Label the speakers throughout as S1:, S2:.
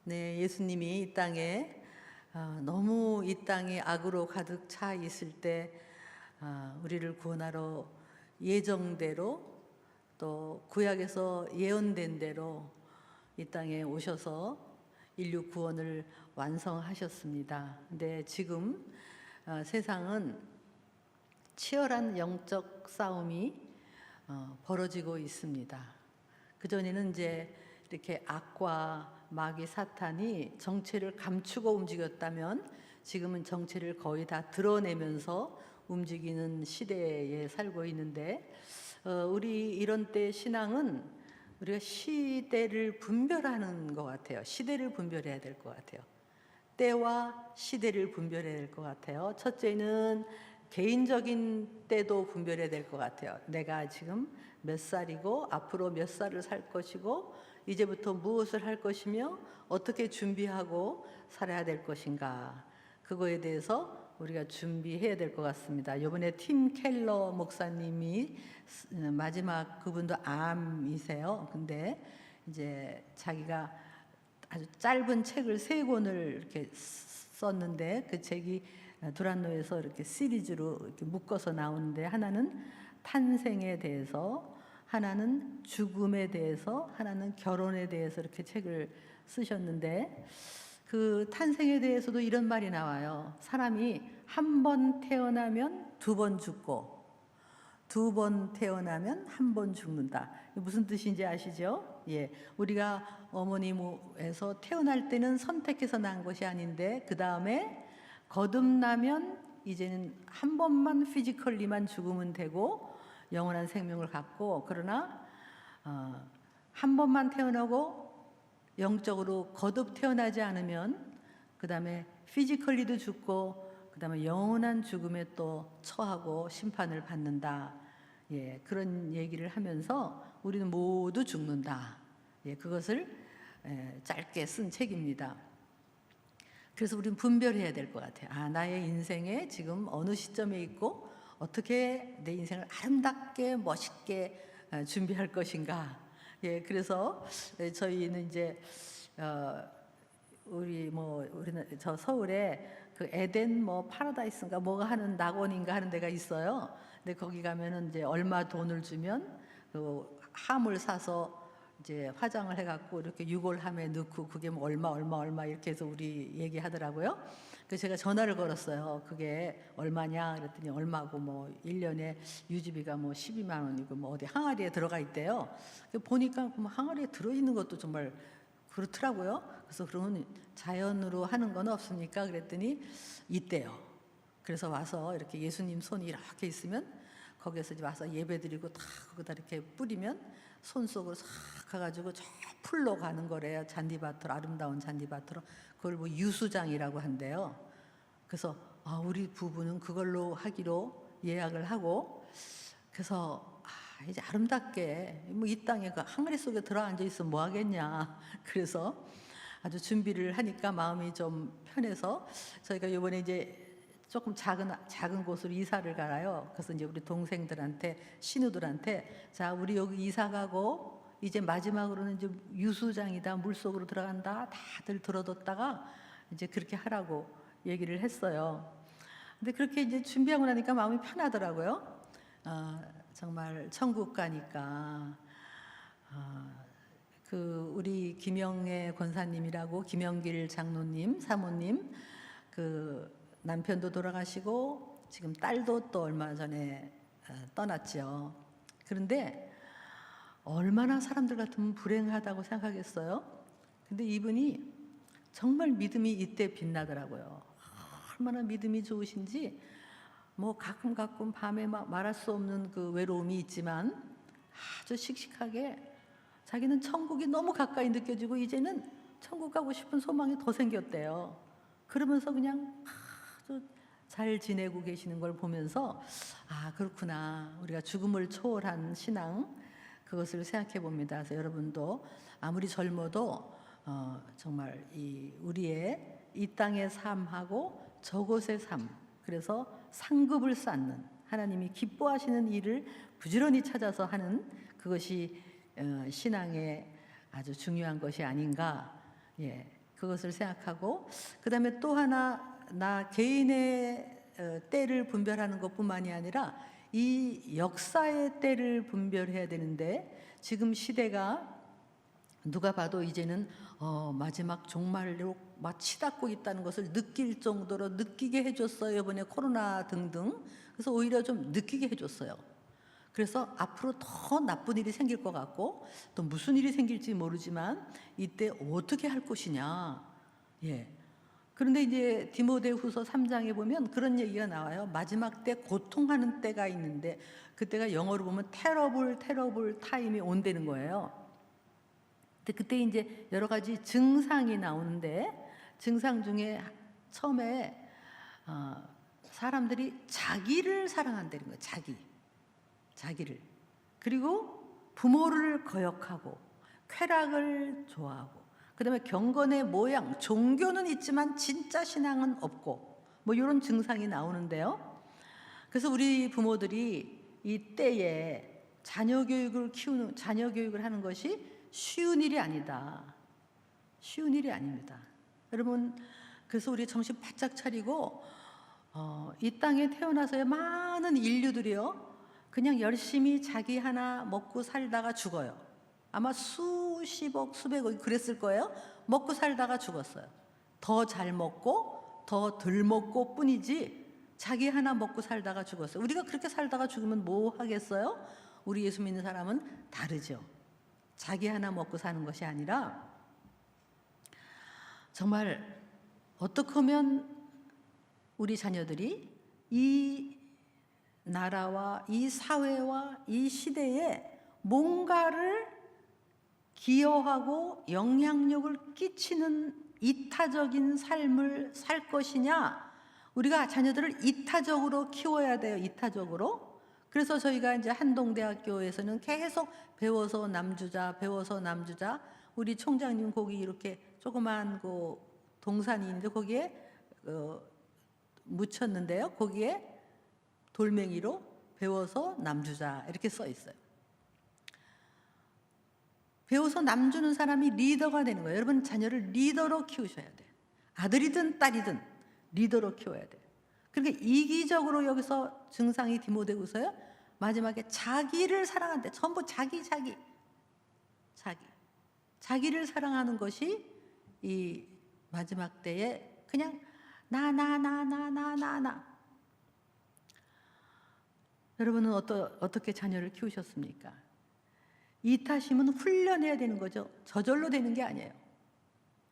S1: 네, 예수님이 이 땅에 너무 이 땅이 악으로 가득 차 있을 때 우리를 구원하러 예정대로 또 구약에서 예언된 대로 이 땅에 오셔서 인류 구원을 완성하셨습니다. 근데 지금 세상은 치열한 영적 싸움이 벌어지고 있습니다. 그전에는 이제 이렇게 악과 마귀 사탄이 정체를 감추고 움직였다면 지금은 정체를 거의 다 드러내면서 움직이는 시대에 살고 있는데 우리 이런 때 신앙은 우리가 시대를 분별하는 것 같아요. 시대를 분별해야 될 것 같아요. 때와 시대를 분별해야 될 것 같아요. 첫째는 개인적인 때도 분별해야 될 것 같아요. 내가 지금 몇 살이고 앞으로 몇 살을 살 것이고 이제부터 무엇을 할 것이며 어떻게 준비하고 살아야 될 것인가, 그거에 대해서 우리가 준비해야 될 것 같습니다. 이번에 팀 켈러 목사님이 마지막, 그분도 암이세요. 근데 이제 자기가 아주 짧은 책을 3권을 이렇게 썼는데 그 책이 두란노에서 이렇게 시리즈로 이렇게 묶어서 나오는데, 하나는 탄생에 대해서, 하나는 죽음에 대해서, 하나는 결혼에 대해서 이렇게 책을 쓰셨는데, 그 탄생에 대해서도 이런 말이 나와요. 사람이 한 번 태어나면 2번 죽고 2번 태어나면 1번 죽는다. 무슨 뜻인지 아시죠? 예, 우리가 어머니 몸에서 태어날 때는 선택해서 난 것이 아닌데 그 다음에 거듭나면 이제는 한 번만 피지컬리만 죽으면 되고 영원한 생명을 갖고, 그러나 한 번만 태어나고 영적으로 거듭 태어나지 않으면 그 다음에 피지컬리도 죽고 그 다음에 영원한 죽음에 또 처하고 심판을 받는다. 예, 그런 얘기를 하면서 우리는 모두 죽는다. 예, 그것을 짧게 쓴 책입니다. 그래서 우리는 분별해야 될 것 같아요. 나의 인생에 지금 어느 시점에 있고 어떻게 내 인생을 아름답게 멋있게 준비할 것인가. 예, 그래서 저희는 이제 우리는 저 서울에 그 에덴 파라다이스인가 뭐가 하는 낙원인가 하는 데가 있어요. 근데 거기 가면은 이제 얼마 돈을 주면 그 함을 사서 이제 화장을 해갖고 이렇게 유골함에 넣고 그게 얼마 이렇게 해서 우리 얘기하더라고요. 그래서 제가 전화를 걸었어요. 그게 얼마냐 그랬더니 얼마고 1년에 유지비가 12만 원이고 어디 항아리에 들어가 있대요. 보니까 항아리에 들어있는 것도 정말 그렇더라고요. 그래서 그러면 자연으로 하는 건 없습니까? 그랬더니 있대요. 그래서 와서 이렇게 예수님 손이 이렇게 있으면 거기에서 이제 와서 예배드리고 다 거기다 이렇게 뿌리면 손 속으로 싹 가가지고 저 풀로 가는 거래요. 잔디밭으로, 아름다운 잔디밭으로. 그걸 유수장이라고 한대요. 그래서 우리 부부는 그걸로 하기로 예약을 하고, 그래서 이제 아름답게 이 땅에 그 항아리 속에 들어앉아 있으면 뭐 하겠냐. 그래서 아주 준비를 하니까 마음이 좀 편해서 저희가 이번에 이제 조금 작은 곳으로 이사를 가요. 그래서 이제 우리 동생들한테, 신우들한테, 자, 우리 여기 이사 가고 이제 마지막으로는 이제 유수장이다, 물속으로 들어간다, 다들 들어뒀다가 이제 그렇게 하라고 얘기를 했어요. 근데 그렇게 이제 준비하고 나니까 마음이 편하더라고요. 정말 천국 가니까. 그 우리 김영애 권사님이라고, 김영길 장로님, 사모님, 그 남편도 돌아가시고 지금 딸도 또 얼마 전에 떠났죠. 그런데 얼마나 사람들 같으면 불행하다고 생각하겠어요? 근데 이분이 정말 믿음이 이때 빛나더라고요. 얼마나 믿음이 좋으신지, 가끔 밤에 말할 수 없는 그 외로움이 있지만 아주 씩씩하게 자기는 천국이 너무 가까이 느껴지고 이제는 천국 가고 싶은 소망이 더 생겼대요. 그러면서 그냥 아주 잘 지내고 계시는 걸 보면서 그렇구나, 우리가 죽음을 초월한 신앙, 그것을 생각해 봅니다. 그래서 여러분도 아무리 젊어도 정말 우리의 이 땅의 삶하고 저곳의 삶, 그래서 상급을 쌓는, 하나님이 기뻐하시는 일을 부지런히 찾아서 하는 그것이 신앙의 아주 중요한 것이 아닌가. 예, 그것을 생각하고, 그다음에 또 하나 나 개인의 때를 분별하는 것뿐만이 아니라 이 역사의 때를 분별해야 되는데, 지금 시대가 누가 봐도 이제는 마지막 종말로 막 치닫고 있다는 것을 느낄 정도로 느끼게 해줬어요. 이번에 코로나 등등. 그래서 오히려 좀 느끼게 해줬어요. 그래서 앞으로 더 나쁜 일이 생길 것 같고, 또 무슨 일이 생길지 모르지만 이때 어떻게 할 것이냐. 예. 그런데 이제 디모데후서 3장에 보면 그런 얘기가 나와요. 마지막 때 고통하는 때가 있는데, 그때가 영어로 보면 테러블 타임이 온다는 거예요. 근데 그때 이제 여러 가지 증상이 나오는데, 증상 중에 처음에 사람들이 자기를 사랑한다는 거예요. 자기를. 그리고 부모를 거역하고 쾌락을 좋아하고, 그다음에 경건의 모양, 종교는 있지만 진짜 신앙은 없고, 뭐 이런 증상이 나오는데요. 그래서 우리 부모들이 이 때에 자녀 교육을 하는 것이 쉬운 일이 아니다. 쉬운 일이 아닙니다. 여러분, 그래서 우리 정신 바짝 차리고 이 땅에 태어나서의 많은 인류들이요, 그냥 열심히 자기 하나 먹고 살다가 죽어요. 아마 수십억, 수백억이 그랬을 거예요. 먹고 살다가 죽었어요. 더 잘 먹고 더 덜 먹고 뿐이지 자기 하나 먹고 살다가 죽었어요. 우리가 그렇게 살다가 죽으면 뭐 하겠어요? 우리 예수 믿는 사람은 다르죠. 자기 하나 먹고 사는 것이 아니라 정말 어떻게 하면 우리 자녀들이 이 나라와 이 사회와 이 시대에 뭔가를 기여하고 영향력을 끼치는 이타적인 삶을 살 것이냐. 우리가 자녀들을 이타적으로 키워야 돼요. 이타적으로. 그래서 저희가 이제 한동대학교에서는 계속 배워서 남주자. 우리 총장님 거기 이렇게 조그만 그 동산이 있는데 거기에 묻혔는데요. 거기에 돌멩이로 배워서 남주자 이렇게 써 있어요. 배워서 남주는 사람이 리더가 되는 거예요. 여러분, 자녀를 리더로 키우셔야 돼요. 아들이든 딸이든 리더로 키워야 돼요. 그렇게 이기적으로 여기서 증상이 디모데후서요. 마지막에 자기를 사랑한대. 전부 자기를 사랑하는 것이 이 마지막 때에 그냥 나. 여러분은 어떻게 자녀를 키우셨습니까? 이타심은 훈련해야 되는 거죠. 저절로 되는 게 아니에요.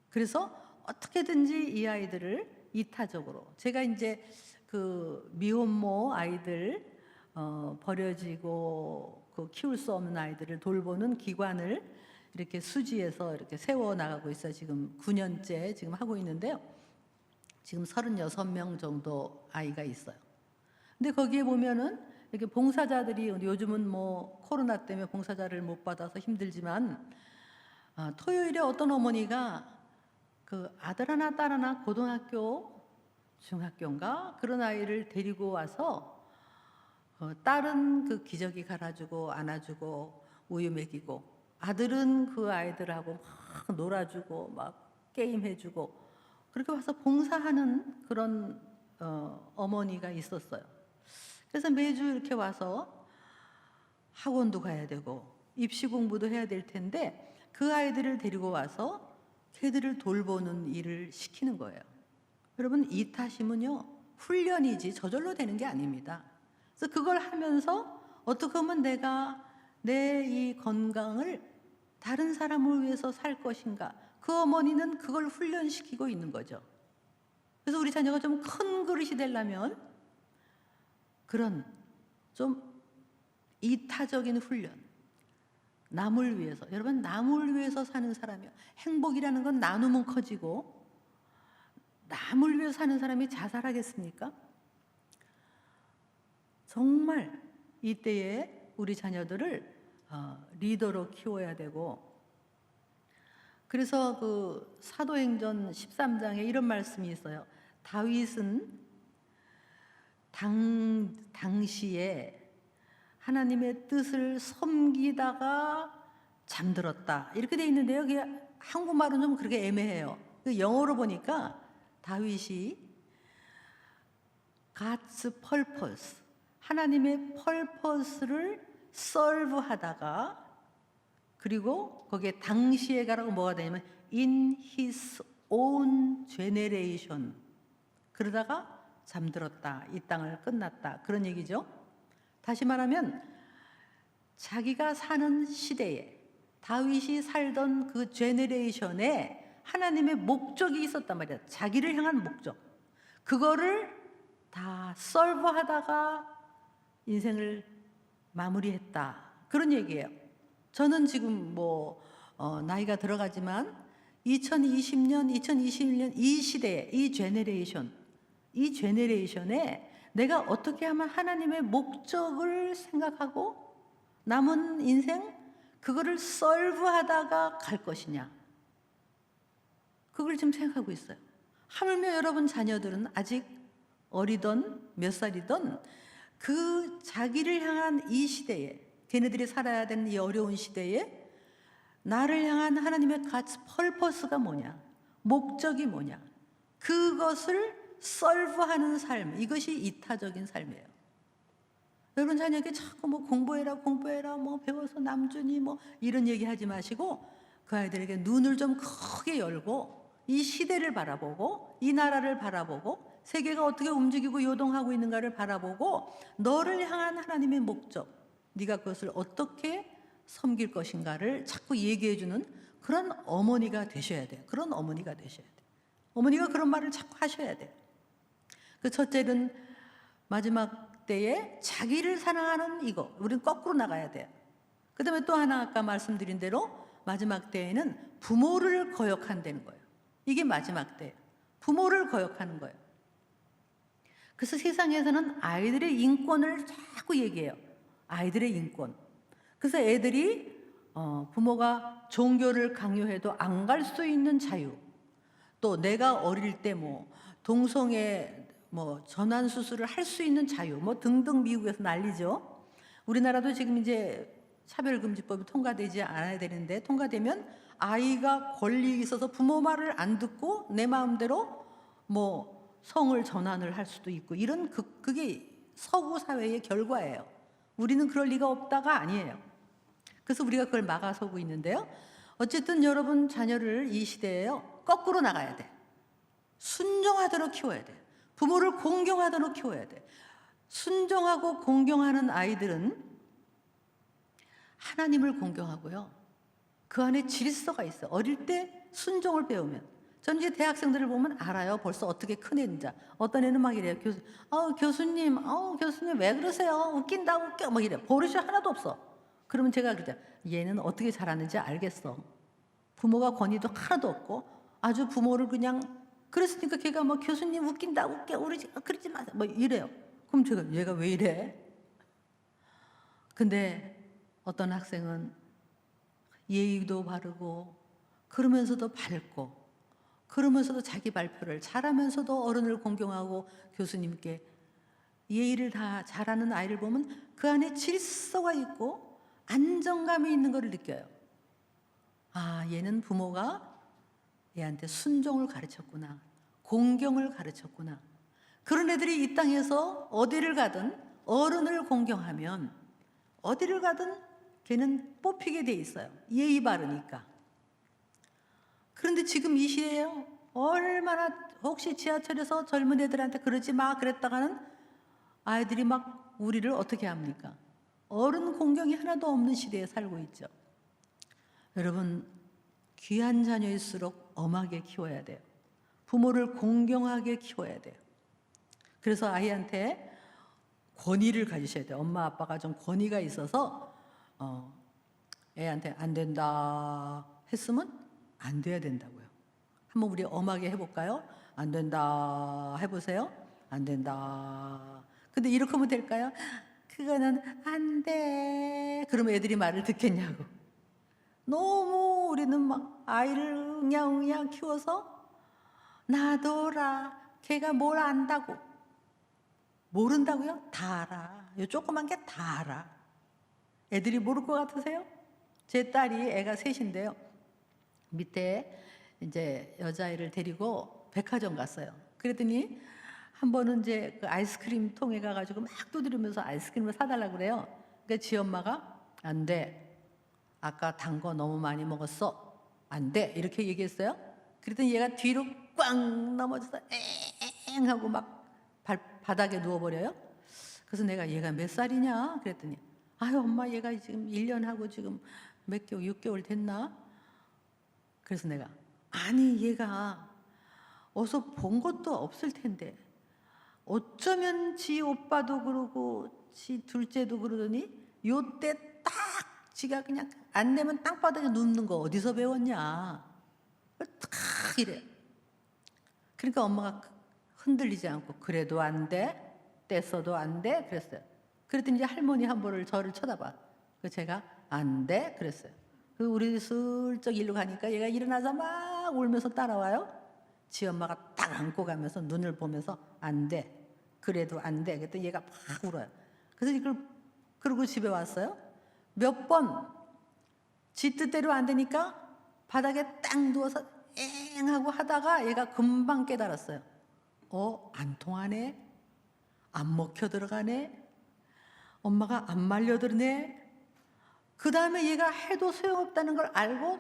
S1: 그래서 어떻게든지 이 아이들을 이타적으로, 제가 이제 그 미혼모 아이들 버려지고 그 키울 수 없는 아이들을 돌보는 기관을 이렇게 수지에서 이렇게 세워 나가고 있어요. 지금 9년째 지금 하고 있는데요. 지금 36명 정도 아이가 있어요. 근데 거기에 보면은 이렇게 봉사자들이, 요즘은 뭐 코로나 때문에 봉사자를 못 받아서 힘들지만 토요일에 어떤 어머니가 그 아들 하나 딸 하나 고등학교 중학교인가 그런 아이를 데리고 와서 딸은 그 기저귀 갈아주고 안아주고 우유 먹이고, 아들은 그 아이들하고 막 놀아주고 막 게임해주고, 그렇게 와서 봉사하는 그런 어머니가 있었어요. 그래서 매주 이렇게 와서 학원도 가야 되고 입시 공부도 해야 될 텐데 그 아이들을 데리고 와서 걔들을 돌보는 일을 시키는 거예요. 여러분, 이타심은요 훈련이지 저절로 되는 게 아닙니다. 그래서 그걸 하면서 어떻게 하면 내가 내 이 건강을 다른 사람을 위해서 살 것인가, 그 어머니는 그걸 훈련시키고 있는 거죠. 그래서 우리 자녀가 좀 큰 그릇이 되려면 그런 좀 이타적인 훈련, 남을 위해서, 여러분 남을 위해서 사는 사람이요. 행복이라는 건 나누면 커지고, 남을 위해서 사는 사람이 자살하겠습니까? 정말 이때에 우리 자녀들을 리더로 키워야 되고, 그래서 그 사도행전 13장에 이런 말씀이 있어요. 다윗은 당시에 하나님의 뜻을 섬기다가 잠들었다 이렇게 돼 있는데요. 그게 한국말은 좀 그렇게 애매해요. 그 영어로 보니까 다윗이 God's purpose, 하나님의 purpose를 serve하다가, 그리고 거기에 당시에 가라고 뭐가 되냐면 in his own generation, 그러다가 잠들었다, 이 땅을 끝났다, 그런 얘기죠. 다시 말하면 자기가 사는 시대에, 다윗이 살던 그 제네레이션에 하나님의 목적이 있었단 말이야. 자기를 향한 목적. 그거를 다 설브하다가 인생을 마무리했다, 그런 얘기예요. 저는 지금 나이가 들어가지만 2020년, 2021년 이 시대에, 이 제네레이션에 내가 어떻게 하면 하나님의 목적을 생각하고 남은 인생 그거를 설브하다가 갈 것이냐, 그걸 지금 생각하고 있어요. 하물며 여러분 자녀들은 아직 어리던 몇 살이던 그 자기를 향한 이 시대에, 걔네들이 살아야 되는 이 어려운 시대에 나를 향한 하나님의 God's purpose가 뭐냐, 목적이 뭐냐, 그것을 설브하는 삶, 이것이 이타적인 삶이에요. 여러분 자녀에게 자꾸 공부해라 배워서 남준이 이런 얘기 하지 마시고, 그 아이들에게 눈을 좀 크게 열고 이 시대를 바라보고 이 나라를 바라보고 세계가 어떻게 움직이고 요동하고 있는가를 바라보고 너를 향한 하나님의 목적, 네가 그것을 어떻게 섬길 것인가를 자꾸 얘기해주는 그런 어머니가 되셔야 돼요. 그런 어머니가 되셔야 돼요. 어머니가 그런 말을 자꾸 하셔야 돼요. 그 첫째는 마지막 때에 자기를 사랑하는 이거, 우리는 거꾸로 나가야 돼요. 그 다음에 또 하나 아까 말씀드린 대로 마지막 때에는 부모를 거역한다는 거예요. 이게 마지막 때예요. 부모를 거역하는 거예요. 그래서 세상에서는 아이들의 인권을 자꾸 얘기해요. 아이들의 인권. 그래서 애들이 부모가 종교를 강요해도 안 갈 수 있는 자유, 또 내가 어릴 때 동성애 전환 수술을 할 수 있는 자유 등등 미국에서 난리죠. 우리나라도 지금 이제 차별금지법이 통과되지 않아야 되는데, 통과되면 아이가 권리 있어서 부모 말을 안 듣고 내 마음대로 성을 전환을 할 수도 있고, 이런 그게 서구 사회의 결과예요. 우리는 그럴 리가 없다가 아니에요. 그래서 우리가 그걸 막아서고 있는데요. 어쨌든 여러분 자녀를 이 시대에요, 거꾸로 나가야 돼. 순종하도록 키워야 돼. 부모를 공경하도록 키워야 돼. 순종하고 공경하는 아이들은 하나님을 공경하고요, 그 안에 질서가 있어요. 어릴 때 순종을 배우면, 저는 이제 대학생들을 보면 알아요. 벌써 어떻게 큰 애인지. 어떤 애는 막 이래요. 교수님 왜 그러세요? 웃긴다 웃겨 이래. 버릇이 하나도 없어. 그러면 제가 그러죠. 얘는 어떻게 자라는지 알겠어. 부모가 권위도 하나도 없고 아주 부모를 그냥, 그랬으니까 걔가 교수님 웃긴다 웃겨 그러지 마세요 이래요. 그럼 제가 얘가 왜 이래? 근데 어떤 학생은 예의도 바르고 그러면서도 밝고 그러면서도 자기 발표를 잘하면서도 어른을 공경하고 교수님께 예의를 다 잘하는 아이를 보면 그 안에 질서가 있고 안정감이 있는 걸 느껴요. 아, 얘는 부모가 얘한테 순종을 가르쳤구나, 공경을 가르쳤구나. 그런 애들이 이 땅에서 어디를 가든 어른을 공경하면 어디를 가든 걔는 뽑히게 돼 있어요. 예의 바르니까. 그런데 지금 이 시대에요, 얼마나, 혹시 지하철에서 젊은 애들한테 그러지 마 그랬다가는 아이들이 우리를 어떻게 합니까? 어른 공경이 하나도 없는 시대에 살고 있죠. 여러분, 귀한 자녀일수록 엄하게 키워야 돼요. 부모를 공경하게 키워야 돼요. 그래서 아이한테 권위를 가지셔야 돼요. 엄마 아빠가 좀 권위가 있어서 애한테 안 된다 했으면 안 돼야 된다고요. 한번 우리 엄하게 해볼까요? 안 된다 해보세요. 안 된다. 근데 이렇게 하면 될까요? 그거는 안 돼. 그러면 애들이 말을 듣겠냐고. 너무 우리는 아이를 응양응양 키워서 놔둬라, 걔가 뭘 안다고. 모른다고요? 다 알아. 요 조그만 게 다 알아. 애들이 모를 것 같으세요? 제 딸이 애가 셋인데요. 밑에 이제 여자아이를 데리고 백화점 갔어요. 그랬더니 한 번은 이제 그 아이스크림 통에 가가지고 막 두드리면서 아이스크림을 사달라고 그래요. 그러니까 지 엄마가 안 돼. 아까 단 거 너무 많이 먹었어. 안 돼. 이렇게 얘기했어요. 그랬더니 얘가 뒤로 꽝 넘어져서 엥 하고 막 바닥에 누워버려요. 그래서 내가 얘가 몇 살이냐? 그랬더니 아유 엄마 얘가 지금 1년 하고 지금 몇 개월 6개월 됐나? 그래서 내가 아니 얘가 어서 본 것도 없을 텐데 어쩌면 지 오빠도 그러고 지 둘째도 그러더니 요때 딱 지가 그냥 안 되면 땅바닥에 눕는 거 어디서 배웠냐? 탁 이래. 그러니까 엄마가 흔들리지 않고 그래도 안 돼? 떼써도 안 돼? 그랬어요. 그랬더니 이제 할머니 한 번을 저를 쳐다봐. 그 제가 안 돼? 그랬어요. 그 우리 슬쩍 일로 가니까 얘가 일어나서 막 울면서 따라와요. 지 엄마가 딱 안고 가면서 눈을 보면서 안 돼. 그래도 안 돼. 그랬더니 얘가 막 울어요. 그래서 이걸 그러고 집에 왔어요. 몇 번 지 뜻대로 안 되니까 바닥에 딱 누워서 엥 하고 하다가 얘가 금방 깨달았어요. 안 통하네. 안 먹혀 들어가네. 엄마가 안 말려들네. 그 다음에 얘가 해도 소용없다는 걸 알고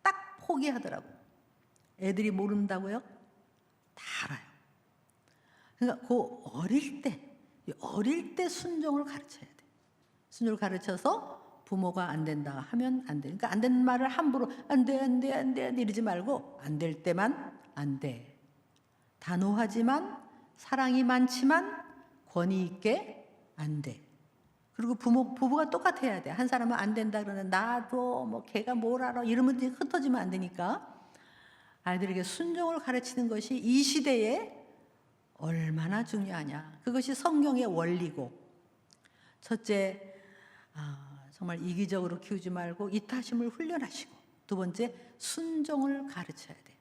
S1: 딱 포기하더라고. 애들이 모른다고요? 다 알아요. 그러니까 그 어릴 때 순종을 가르쳐야 돼. 순종을 가르쳐서 부모가 안 된다 하면 안 돼. 그러니까 안 되는 말을 함부로 안 돼, 안 돼, 안 돼, 안 돼 이러지 말고 안 될 때만 안 돼. 단호하지만 사랑이 많지만 권위 있게 안 돼. 그리고 부부가 똑같아야 돼. 한 사람은 안 된다 그러면 나도 뭐 걔가 뭘 알아 이러면 흩어지면 안 되니까 아이들에게 순종을 가르치는 것이 이 시대에 얼마나 중요하냐. 그것이 성경의 원리고 첫째 정말 이기적으로 키우지 말고 이타심을 훈련하시고 두 번째 순종을 가르쳐야 돼.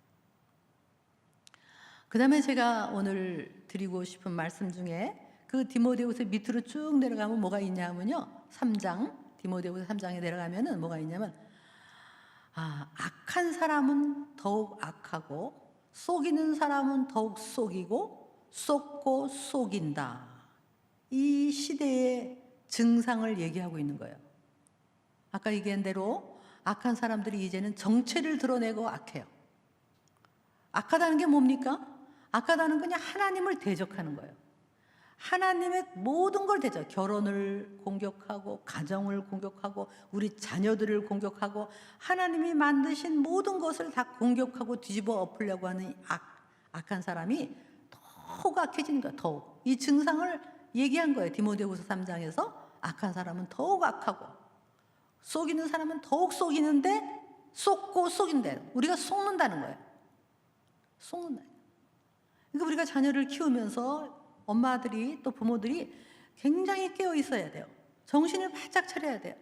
S1: 그 다음에 제가 오늘 드리고 싶은 말씀 중에 그 디모데후서 밑으로 쭉 내려가면 뭐가 있냐면요. 3장 디모데후서 3장에 내려가면은 뭐가 있냐면 악한 사람은 더욱 악하고 속이는 사람은 더욱 속이고 속고 속인다. 이 시대의 증상을 얘기하고 있는 거예요. 아까 얘기한 대로 악한 사람들이 이제는 정체를 드러내고 악해요. 악하다는 게 뭡니까? 악하다는 그냥 하나님을 대적하는 거예요. 하나님의 모든 걸 대적, 결혼을 공격하고 가정을 공격하고 우리 자녀들을 공격하고 하나님이 만드신 모든 것을 다 공격하고 뒤집어 엎으려고 하는 악한 사람이 더욱 악해지는 거예요. 더욱. 이 증상을 얘기한 거예요. 디모데후서 3장에서 악한 사람은 더욱 악하고 속이는 사람은 더욱 속이는데 속고 속인대. 우리가 속는다는 거예요. 속는다. 그러니까 우리가 자녀를 키우면서 엄마들이 또 부모들이 굉장히 깨어 있어야 돼요. 정신을 바짝 차려야 돼요.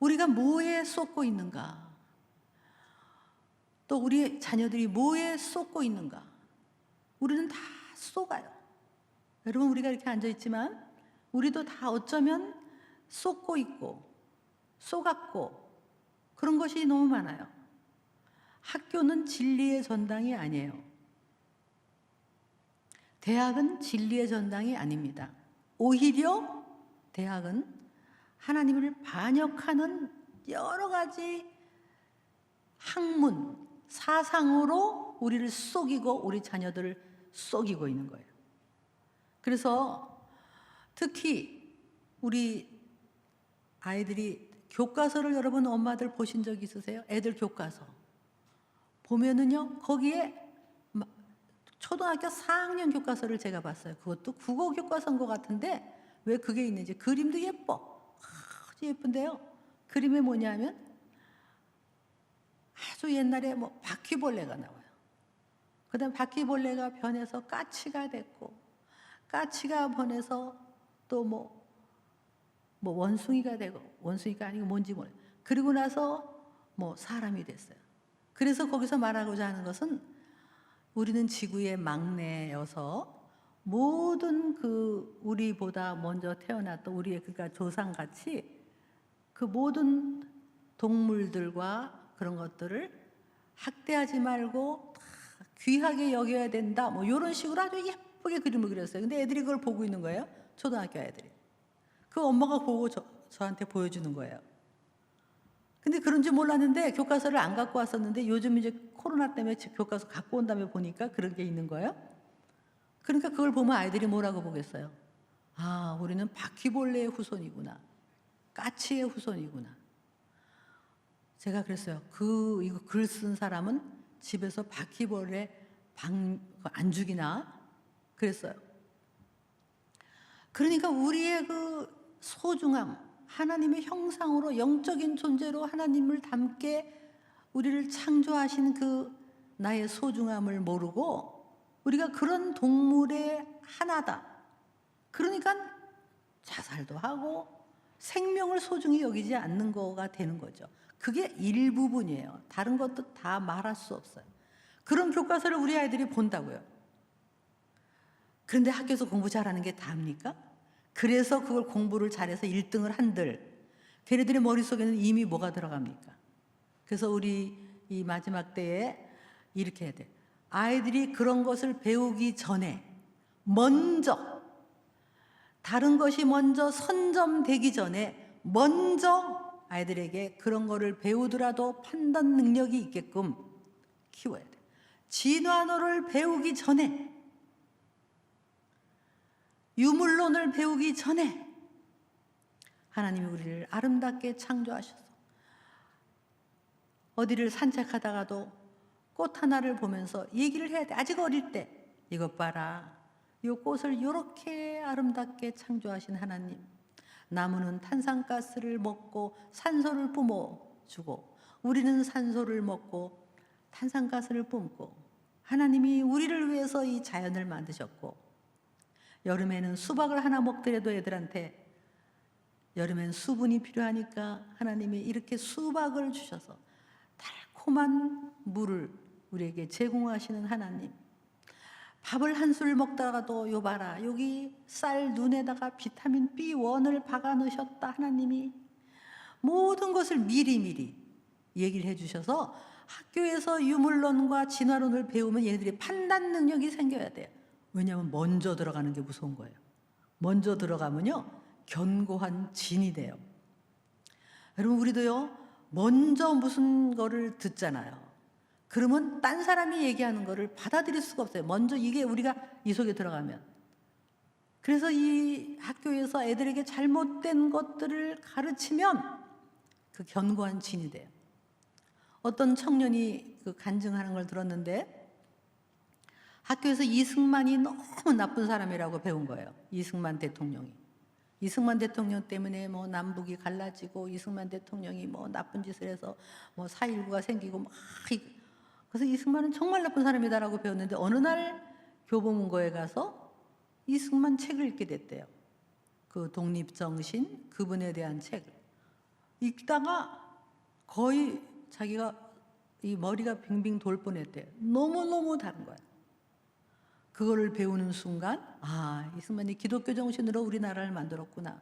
S1: 우리가 뭐에 쏟고 있는가? 또 우리 자녀들이 뭐에 쏟고 있는가? 우리는 다 쏟아요. 여러분 우리가 이렇게 앉아있지만 우리도 다 어쩌면 쏟고 있고 쏟았고 그런 것이 너무 많아요. 학교는 진리의 전당이 아니에요. 대학은 진리의 전당이 아닙니다. 오히려 대학은 하나님을 반역하는 여러 가지 학문, 사상으로 우리를 속이고 우리 자녀들을 속이고 있는 거예요. 그래서 특히 우리 아이들이 교과서를 여러분 엄마들 보신 적 있으세요? 애들 교과서 보면은요 거기에 초등학교 4학년 교과서를 제가 봤어요. 그것도 국어 교과서인 것 같은데 왜 그게 있는지. 그림도 예뻐. 아주 예쁜데요. 그림이 뭐냐면 아주 옛날에 뭐 바퀴벌레가 나와요. 그 다음 바퀴벌레가 변해서 까치가 됐고 까치가 변해서 또 뭐 원숭이가 되고 원숭이가 아니고 뭔지 모르겠어요. 그리고 나서 뭐 사람이 됐어요. 그래서 거기서 말하고자 하는 것은 우리는 지구의 막내여서 모든 그 우리보다 먼저 태어났던 우리의 그러니까 조상같이 그 모든 동물들과 그런 것들을 학대하지 말고 다 귀하게 여겨야 된다. 뭐 이런 식으로 아주 예쁘게 그림을 그렸어요. 근데 애들이 그걸 보고 있는 거예요. 초등학교 애들이. 그 엄마가 보고 저한테 보여주는 거예요. 근데 그런 줄 몰랐는데 교과서를 안 갖고 왔었는데 요즘 이제 코로나 때문에 교과서 갖고 온 다음에 보니까 그런 게 있는 거예요. 그러니까 그걸 보면 아이들이 뭐라고 보겠어요? 아, 우리는 바퀴벌레의 후손이구나. 까치의 후손이구나. 제가 그랬어요. 이거 글 쓴 사람은 집에서 바퀴벌레 안 죽이나? 그랬어요. 그러니까 우리의 그 소중함, 하나님의 형상으로 영적인 존재로 하나님을 닮게 우리를 창조하신 그 나의 소중함을 모르고 우리가 그런 동물의 하나다. 그러니까 자살도 하고 생명을 소중히 여기지 않는 거가 되는 거죠. 그게 일부분이에요. 다른 것도 다 말할 수 없어요. 그런 교과서를 우리 아이들이 본다고요. 그런데 학교에서 공부 잘하는 게 다입니까? 그래서 그걸 공부를 잘해서 1등을 한들 걔네들의 머릿속에는 이미 뭐가 들어갑니까? 그래서 우리 이 마지막 때에 이렇게 해야 돼. 아이들이 그런 것을 배우기 전에 먼저 다른 것이 먼저 선점되기 전에 먼저 아이들에게 그런 거를 배우더라도 판단 능력이 있게끔 키워야 돼. 진화론을 배우기 전에, 유물론을 배우기 전에 하나님이 우리를 아름답게 창조하셔서 어디를 산책하다가도 꽃 하나를 보면서 얘기를 해야 돼. 아직 어릴 때 이것 봐라. 이 꽃을 이렇게 아름답게 창조하신 하나님. 나무는 탄산가스를 먹고 산소를 뿜어주고 우리는 산소를 먹고 탄산가스를 뿜고 하나님이 우리를 위해서 이 자연을 만드셨고 여름에는 수박을 하나 먹더라도 애들한테 여름엔 수분이 필요하니까 하나님이 이렇게 수박을 주셔서 달콤한 물을 우리에게 제공하시는 하나님. 밥을 한 술 먹다가도 요 봐라 여기 쌀 눈에다가 비타민 B1을 박아 넣으셨다. 하나님이 모든 것을 미리미리 얘기를 해주셔서 학교에서 유물론과 진화론을 배우면 얘네들이 판단 능력이 생겨야 돼요. 왜냐하면 먼저 들어가는 게 무서운 거예요. 먼저 들어가면요 견고한 진이 돼요. 여러분 우리도요 먼저 무슨 거를 듣잖아요. 그러면 딴 사람이 얘기하는 거를 받아들일 수가 없어요. 먼저 이게 우리가 이 속에 들어가면. 그래서 이 학교에서 애들에게 잘못된 것들을 가르치면 그 견고한 진이 돼요. 어떤 청년이 그 간증하는 걸 들었는데 학교에서 이승만이 너무 나쁜 사람이라고 배운 거예요. 이승만 대통령이. 이승만 대통령 때문에 뭐 남북이 갈라지고 이승만 대통령이 뭐 나쁜 짓을 해서 뭐 4.19가 생기고 막 그래서 이승만은 정말 나쁜 사람이다라고 배웠는데 어느 날 교보문고에 가서 이승만 책을 읽게 됐대요. 그 독립정신 그분에 대한 책을 읽다가 거의 자기가 이 머리가 빙빙 돌 뻔했대요. 너무너무 다른 거야. 그거를 배우는 순간 아 이승만이 기독교 정신으로 우리나라를 만들었구나.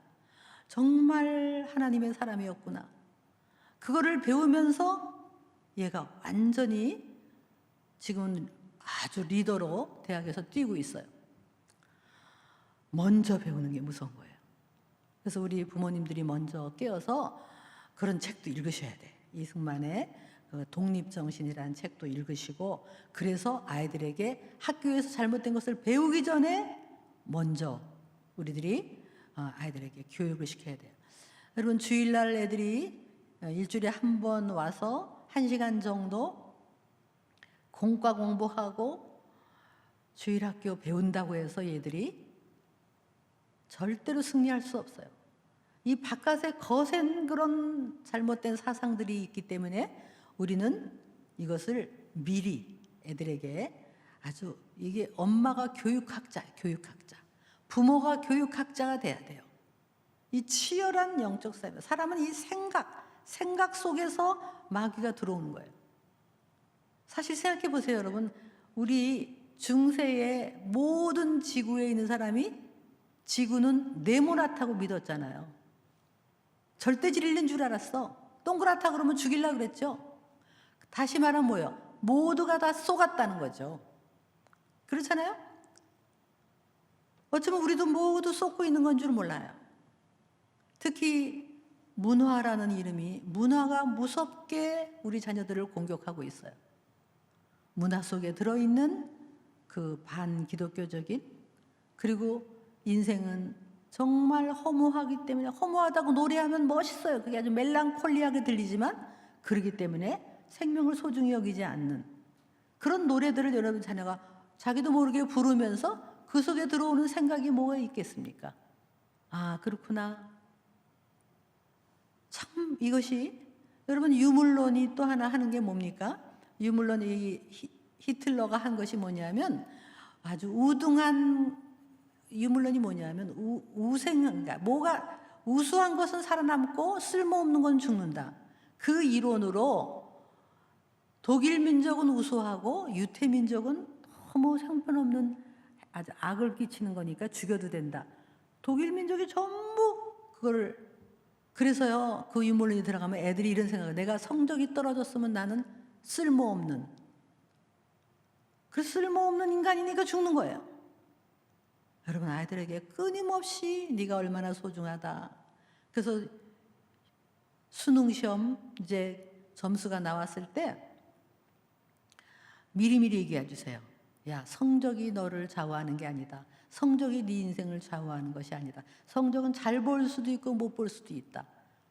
S1: 정말 하나님의 사람이었구나. 그거를 배우면서 얘가 완전히 지금은 아주 리더로 대학에서 뛰고 있어요. 먼저 배우는 게 무서운 거예요. 그래서 우리 부모님들이 먼저 깨어서 그런 책도 읽으셔야 돼. 이승만의 독립정신이라는 책도 읽으시고 그래서 아이들에게 학교에서 잘못된 것을 배우기 전에 먼저 우리들이 아이들에게 교육을 시켜야 돼요. 여러분 주일날 애들이 일주일에 한 번 와서 1시간 정도 공과 공부하고 주일학교 배운다고 해서 얘들이 절대로 승리할 수 없어요. 이 바깥에 거센 그런 잘못된 사상들이 있기 때문에 우리는 이것을 미리 애들에게 아주 이게 엄마가 교육학자예요. 교육학자. 부모가 교육학자가 돼야 돼요. 이 치열한 영적 삶. 사람은 이 생각 속에서 마귀가 들어오는 거예요. 사실 생각해 보세요, 여러분. 우리 중세의 모든 지구에 있는 사람이 지구는 네모나다고 믿었잖아요. 절대 진리인 줄 알았어. 동그랗다 그러면 죽이려고 그랬죠. 다시 말하면 뭐예요? 모두가 다 속았다는 거죠. 그렇잖아요? 어쩌면 우리도 모두 쏟고 있는 건 줄 몰라요. 특히 문화라는 이름이, 문화가 무섭게 우리 자녀들을 공격하고 있어요. 문화 속에 들어있는 그 반기독교적인, 그리고 인생은 정말 허무하기 때문에, 허무하다고 노래하면 멋있어요. 그게 아주 멜랑콜리하게 들리지만 그러기 때문에 생명을 소중히 여기지 않는 그런 노래들을 여러분 자녀가 자기도 모르게 부르면서 그 속에 들어오는 생각이 뭐가 있겠습니까? 아, 그렇구나. 참 이것이, 여러분, 유물론이 또 하나 하는 게 뭡니까? 유물론이 히틀러가 한 것이 뭐냐면, 아주 우등한 유물론이 뭐냐면 우생인가, 뭐가 우수한 것은 살아남고 쓸모없는 건 죽는다. 그 이론으로 독일 민족은 우수하고 유태 민족은 너무 형편없는 아주 악을 끼치는 거니까 죽여도 된다. 독일 민족이 전부 그걸, 그래서요, 그 유물론이 들어가면 애들이 이런 생각을, 내가 성적이 떨어졌으면 나는 쓸모없는, 그 쓸모없는 인간이니까 죽는 거예요. 여러분, 아이들에게 끊임없이 네가 얼마나 소중하다. 그래서 수능 시험 이제 점수가 나왔을 때 미리미리 얘기해 주세요. 야, 성적이 너를 좌우하는 게 아니다. 성적이 네 인생을 좌우하는 것이 아니다. 성적은 잘 볼 수도 있고 못 볼 수도 있다.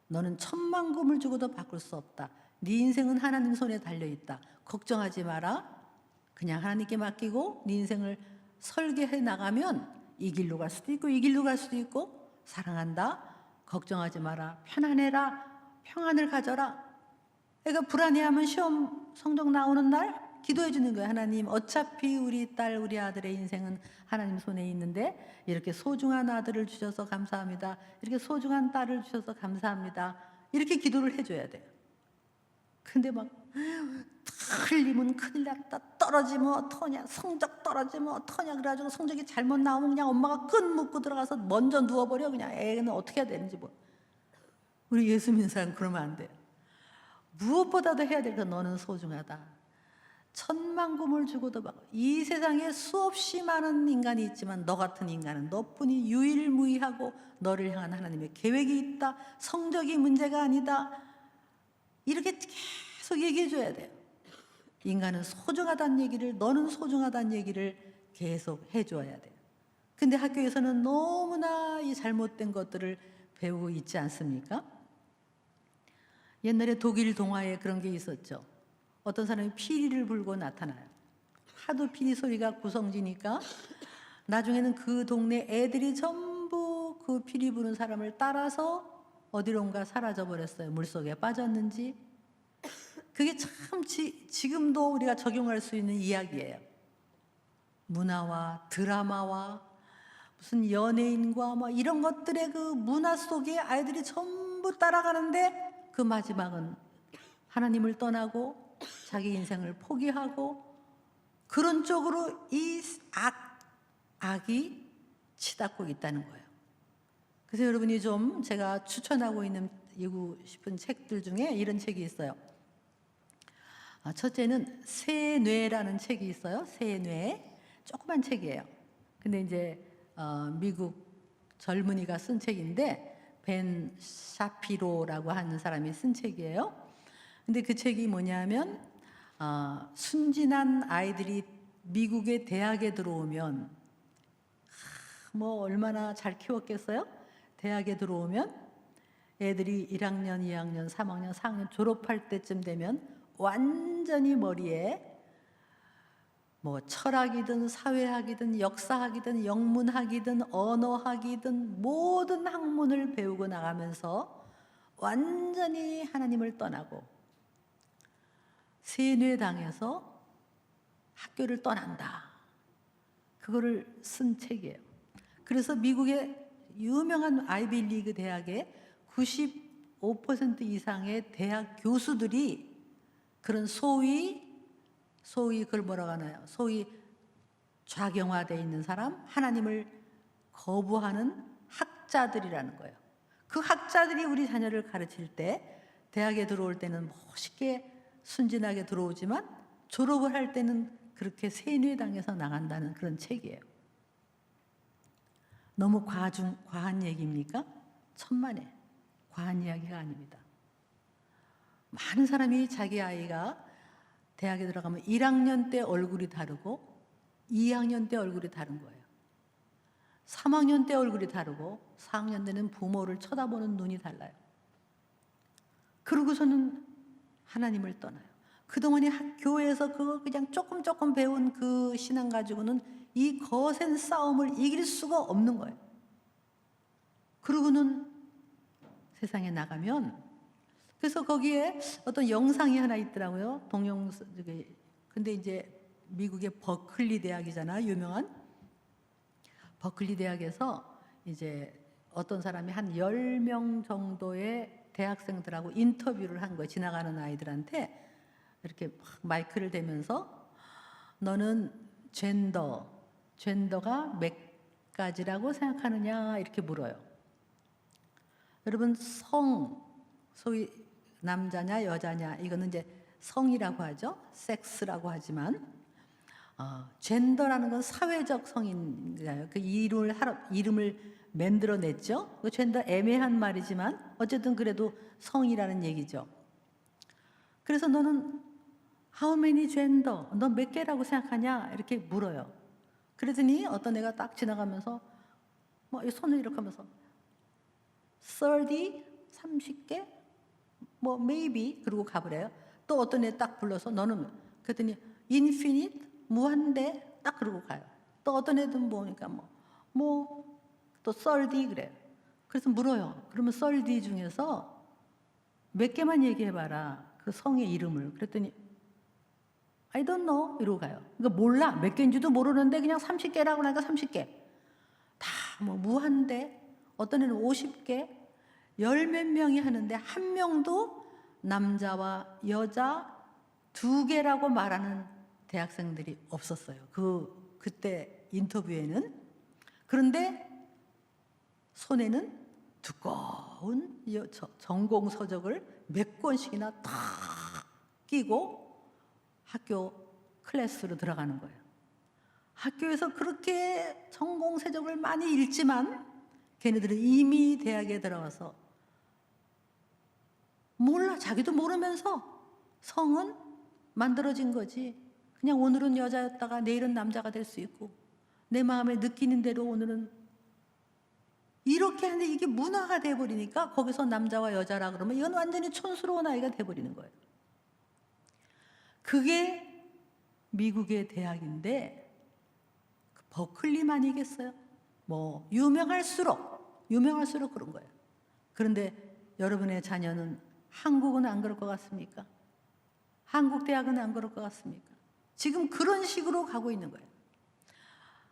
S1: 너는 천만금을 주고도 바꿀 수 없다. 네 인생은 하나님 손에 달려있다. 걱정하지 마라. 그냥 하나님께 맡기고 네 인생을 설계해 나가면 이 길로 갈 수도 있고 이 길로 갈 수도 있고, 사랑한다. 걱정하지 마라. 편안해라. 평안을 가져라. 애가 불안해하면 시험 성적 나오는 날 기도해 주는 거예요. 하나님, 어차피 우리 딸, 우리 아들의 인생은 하나님 손에 있는데 이렇게 소중한 아들을 주셔서 감사합니다. 이렇게 소중한 딸을 주셔서 감사합니다. 이렇게 기도를 해줘야 돼요. 근데 막 틀리면 큰일 났다, 떨어지면 어떡하냐, 성적 떨어지면 어떡하냐, 그래가지고 성적이 잘못 나오면 그냥 엄마가 끈 묶고 들어가서 먼저 누워버려. 그냥 애는 어떻게 해야 되는지 뭐. 우리 예수 믿는 사람 그러면 안 돼요. 무엇보다도 해야 될 건 너는 소중하다. 천만금을 주고도 막, 이 세상에 수없이 많은 인간이 있지만 너 같은 인간은 너뿐이 유일무이하고 너를 향한 하나님의 계획이 있다. 성적이 문제가 아니다. 이렇게 계속 얘기해 줘야 돼요. 인간은 소중하다는 얘기를, 너는 소중하다는 얘기를 계속 해줘야 돼요. 근데 학교에서는 너무나 이 잘못된 것들을 배우고 있지 않습니까? 옛날에 독일 동화에 그런 게 있었죠. 어떤 사람이 피리를 불고 나타나요. 하도 피리 소리가 구성지니까 나중에는 그 동네 애들이 전부 그 피리 부는 사람을 따라서 어디론가 사라져 버렸어요. 물속에 빠졌는지. 그게 참 지금도 우리가 적용할 수 있는 이야기예요. 문화와 드라마와 무슨 연예인과 뭐 이런 것들의 그 문화 속에 아이들이 전부 따라가는데 그 마지막은 하나님을 떠나고 자기 인생을 포기하고 그런 쪽으로 이 악이 치닫고 있다는 거예요. 그래서 여러분이 좀 제가 추천하고 싶은 책들 중에 이런 책이 있어요. 첫째는 새 뇌라는 책이 있어요. 새 뇌. 조그만 책이에요. 근데 이제 미국 젊은이가 쓴 책인데 벤 샤피로라고 하는 사람이 쓴 책이에요. 근데 그 책이 뭐냐면 순진한 아이들이 미국의 대학에 들어오면 뭐 얼마나 잘 키웠겠어요? 대학에 들어오면 애들이 1학년, 2학년, 3학년, 4학년 졸업할 때쯤 되면 완전히 머리에 뭐 철학이든 사회학이든 역사학이든 영문학이든 언어학이든 모든 학문을 배우고 나가면서 완전히 하나님을 떠나고 세뇌당해서 학교를 떠난다. 그거를 쓴 책이에요. 그래서 미국의 유명한 아이비리그 대학의 95% 이상의 대학 교수들이 그런 소위 그걸 뭐라고 하나요? 소위 좌경화되어 있는 사람, 하나님을 거부하는 학자들이라는 거예요. 그 학자들이 우리 자녀를 가르칠 때 대학에 들어올 때는 멋있게 순진하게 들어오지만 졸업을 할 때는 그렇게 세뇌당해서 나간다는 그런 책이에요. 너무 과한 얘기입니까? 천만에 과한 이야기가 아닙니다. 많은 사람이 자기 아이가 대학에 들어가면 1학년 때 얼굴이 다르고 2학년 때 얼굴이 다른 거예요. 3학년 때 얼굴이 다르고 4학년 때는 부모를 쳐다보는 눈이 달라요. 그러고서는 하나님을 떠나요. 그동안에 교회에서 그거 그냥 조금 배운 그 신앙 가지고는 이 거센 싸움을 이길 수가 없는 거예요. 그러고는 세상에 나가면, 그래서 거기에 어떤 영상이 하나 있더라고요. 근데 이제 미국의 버클리 대학이잖아, 유명한. 버클리 대학에서 이제 어떤 사람이 한 10명 정도의 대학생들하고 인터뷰를 한 거예요. 지나가는 아이들한테 이렇게 막 마이크를 대면서 너는 젠더가 몇 가지라고 생각하느냐 이렇게 물어요. 여러분, 소위 남자냐 여자냐, 이거는 이제 성이라고 하죠. 섹스라고 하지만 젠더라는 건 사회적 성인가요? 그 이름을 만들어냈죠. 그 젠더 애매한 말이지만 어쨌든 그래도 성이라는 얘기죠. 그래서 너는 how many gender? 너 몇 개라고 생각하냐? 이렇게 물어요. 그러더니 어떤 애가 딱 지나가면서 뭐 손을 이렇게 하면서 30개? 뭐 maybe 그러고 가버려요. 또 어떤 애 딱 불러서 너는, 그랬더니 infinite, 무한대 딱 그러고 가요. 또 어떤 애든 뭐니까 또 30 그래요. 그래서 물어요. 그러면 30 중에서 몇 개만 얘기해봐라, 그 성의 이름을. 그랬더니 I don't know 이러고 가요. 그러니까 몰라, 몇 개인지도 모르는데 그냥 30개라고 하니까 30개. 다 뭐 무한대, 어떤 애는 50개, 열 몇 명이 하는데 한 명도 남자와 여자 2개라고 말하는 대학생들이 없었어요. 그때 인터뷰에는. 그런데 손에는 두꺼운 전공 서적을 몇 권씩이나 탁 끼고 학교 클래스로 들어가는 거예요. 학교에서 그렇게 전공 서적을 많이 읽지만 걔네들은 이미 대학에 들어가서 몰라, 자기도 모르면서 성은 만들어진 거지. 그냥 오늘은 여자였다가 내일은 남자가 될 수 있고, 내 마음에 느끼는 대로 오늘은 이렇게 하는데, 이게 문화가 돼버리니까 거기서 남자와 여자라 그러면 이건 완전히 촌스러운 아이가 돼버리는 거예요. 그게 미국의 대학인데 버클리만이겠어요? 뭐 유명할수록 그런 거예요. 그런데 여러분의 자녀는 한국은 안 그럴 것 같습니까? 한국 대학은 안 그럴 것 같습니까? 지금 그런 식으로 가고 있는 거예요.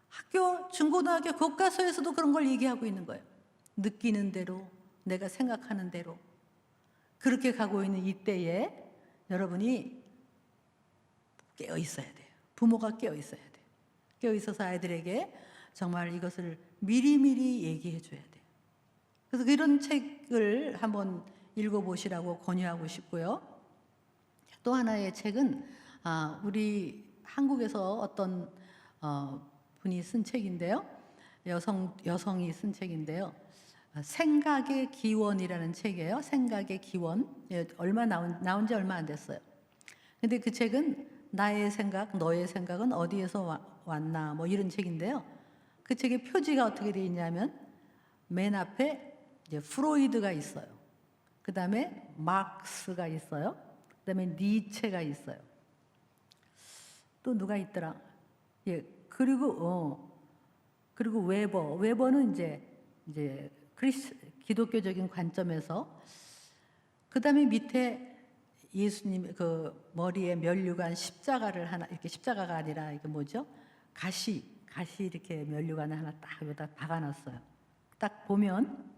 S1: 학교, 중고등학교 교과서에서도 그런 걸 얘기하고 있는 거예요. 느끼는 대로, 내가 생각하는 대로 그렇게 가고 있는 이때에 여러분이 깨어 있어야 돼요. 부모가 깨어 있어야 돼요. 깨어 있어서 아이들에게 정말 이것을 미리미리 얘기해 줘야 돼요. 그래서 이런 책을 한번 읽어보시라고 권유하고 싶고요. 또 하나의 책은 우리 한국에서 어떤 분이 쓴 책인데요. 여성이 쓴 책인데요. 생각의 기원이라는 책이에요. 생각의 기원. 얼마 나온 지 얼마 안 됐어요. 근데 그 책은 나의 생각, 너의 생각은 어디에서 왔나 뭐 이런 책인데요. 그 책의 표지가 어떻게 되어 있냐면 맨 앞에 이제 프로이드가 있어요. 그 다음에 마크스가 있어요. 그 다음에 니체가 있어요. 또 누가 있더라? 그리고 웨버는 이제 기독교적인 관점에서, 그 다음에 밑에 예수님 그 머리에 면류관 십자가를 하나, 이렇게 십자가가 아니라 이게 뭐죠? 가시 이렇게 면류관을 하나 딱 여기다 박아놨어요. 딱 보면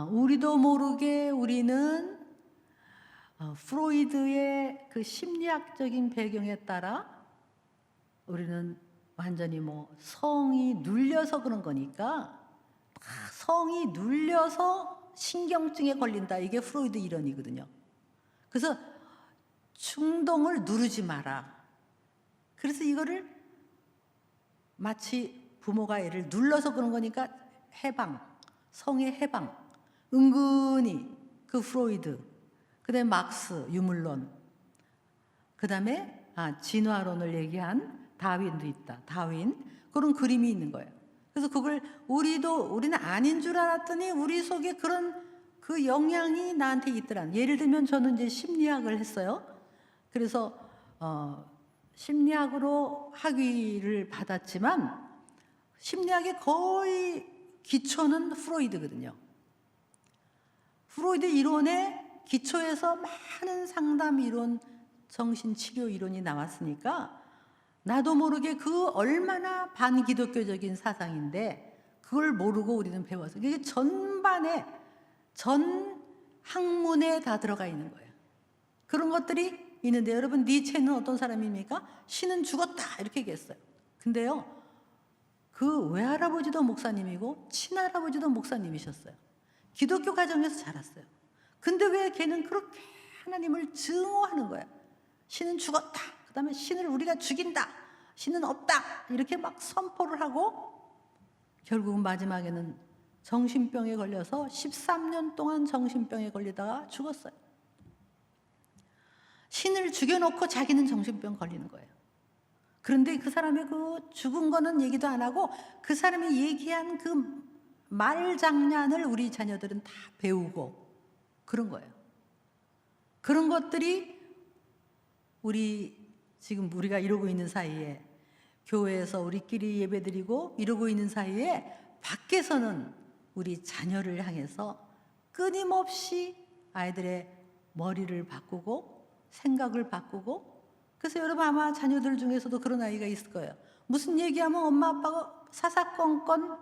S1: 우리도 모르게 우리는 프로이드의 그 심리학적인 배경에 따라 우리는 완전히 뭐 성이 눌려서 그런 거니까, 성이 눌려서 신경증에 걸린다. 이게 프로이드 이론이거든요. 그래서 충동을 누르지 마라. 그래서 이거를 마치 부모가 애를 눌러서 그런 거니까 해방, 성의 해방, 은근히 그 프로이드, 그다음에 막스, 유물론, 그다음에 진화론을 얘기한 다윈도 있다. 다윈, 그런 그림이 있는 거예요. 그래서 그걸 우리는 아닌 줄 알았더니 우리 속에 그런 그 영향이 나한테 있더란. 예를 들면 저는 이제 심리학을 했어요. 그래서 심리학으로 학위를 받았지만 심리학의 거의 기초는 프로이드거든요. 프로이드 이론의 기초에서 많은 상담 이론, 정신치료 이론이 나왔으니까 나도 모르게 그 얼마나 반기독교적인 사상인데 그걸 모르고 우리는 배워서 이게 전반에 전 학문에 다 들어가 있는 거예요. 그런 것들이 있는데 여러분 니체는 어떤 사람입니까? 신은 죽었다 이렇게 얘기했어요. 근데요 그 외할아버지도 목사님이고 친할아버지도 목사님이셨어요. 기독교 가정에서 자랐어요. 근데 왜 걔는 그렇게 하나님을 증오하는 거야? 신은 죽었다. 그 다음에 신을 우리가 죽인다. 신은 없다. 이렇게 막 선포를 하고 결국은 마지막에는 정신병에 걸려서 13년 동안 정신병에 걸리다가 죽었어요. 신을 죽여놓고 자기는 정신병 걸리는 거예요. 그런데 그 사람의 그 죽은 거는 얘기도 안 하고 그 사람이 얘기한 그 말장난을 우리 자녀들은 다 배우고 그런 거예요. 그런 것들이 지금 우리가 이러고 있는 사이에 교회에서 우리끼리 예배드리고 이러고 있는 사이에 밖에서는 우리 자녀를 향해서 끊임없이 아이들의 머리를 바꾸고 생각을 바꾸고 그래서 여러분 아마 자녀들 중에서도 그런 아이가 있을 거예요. 무슨 얘기하면 엄마 아빠가 사사건건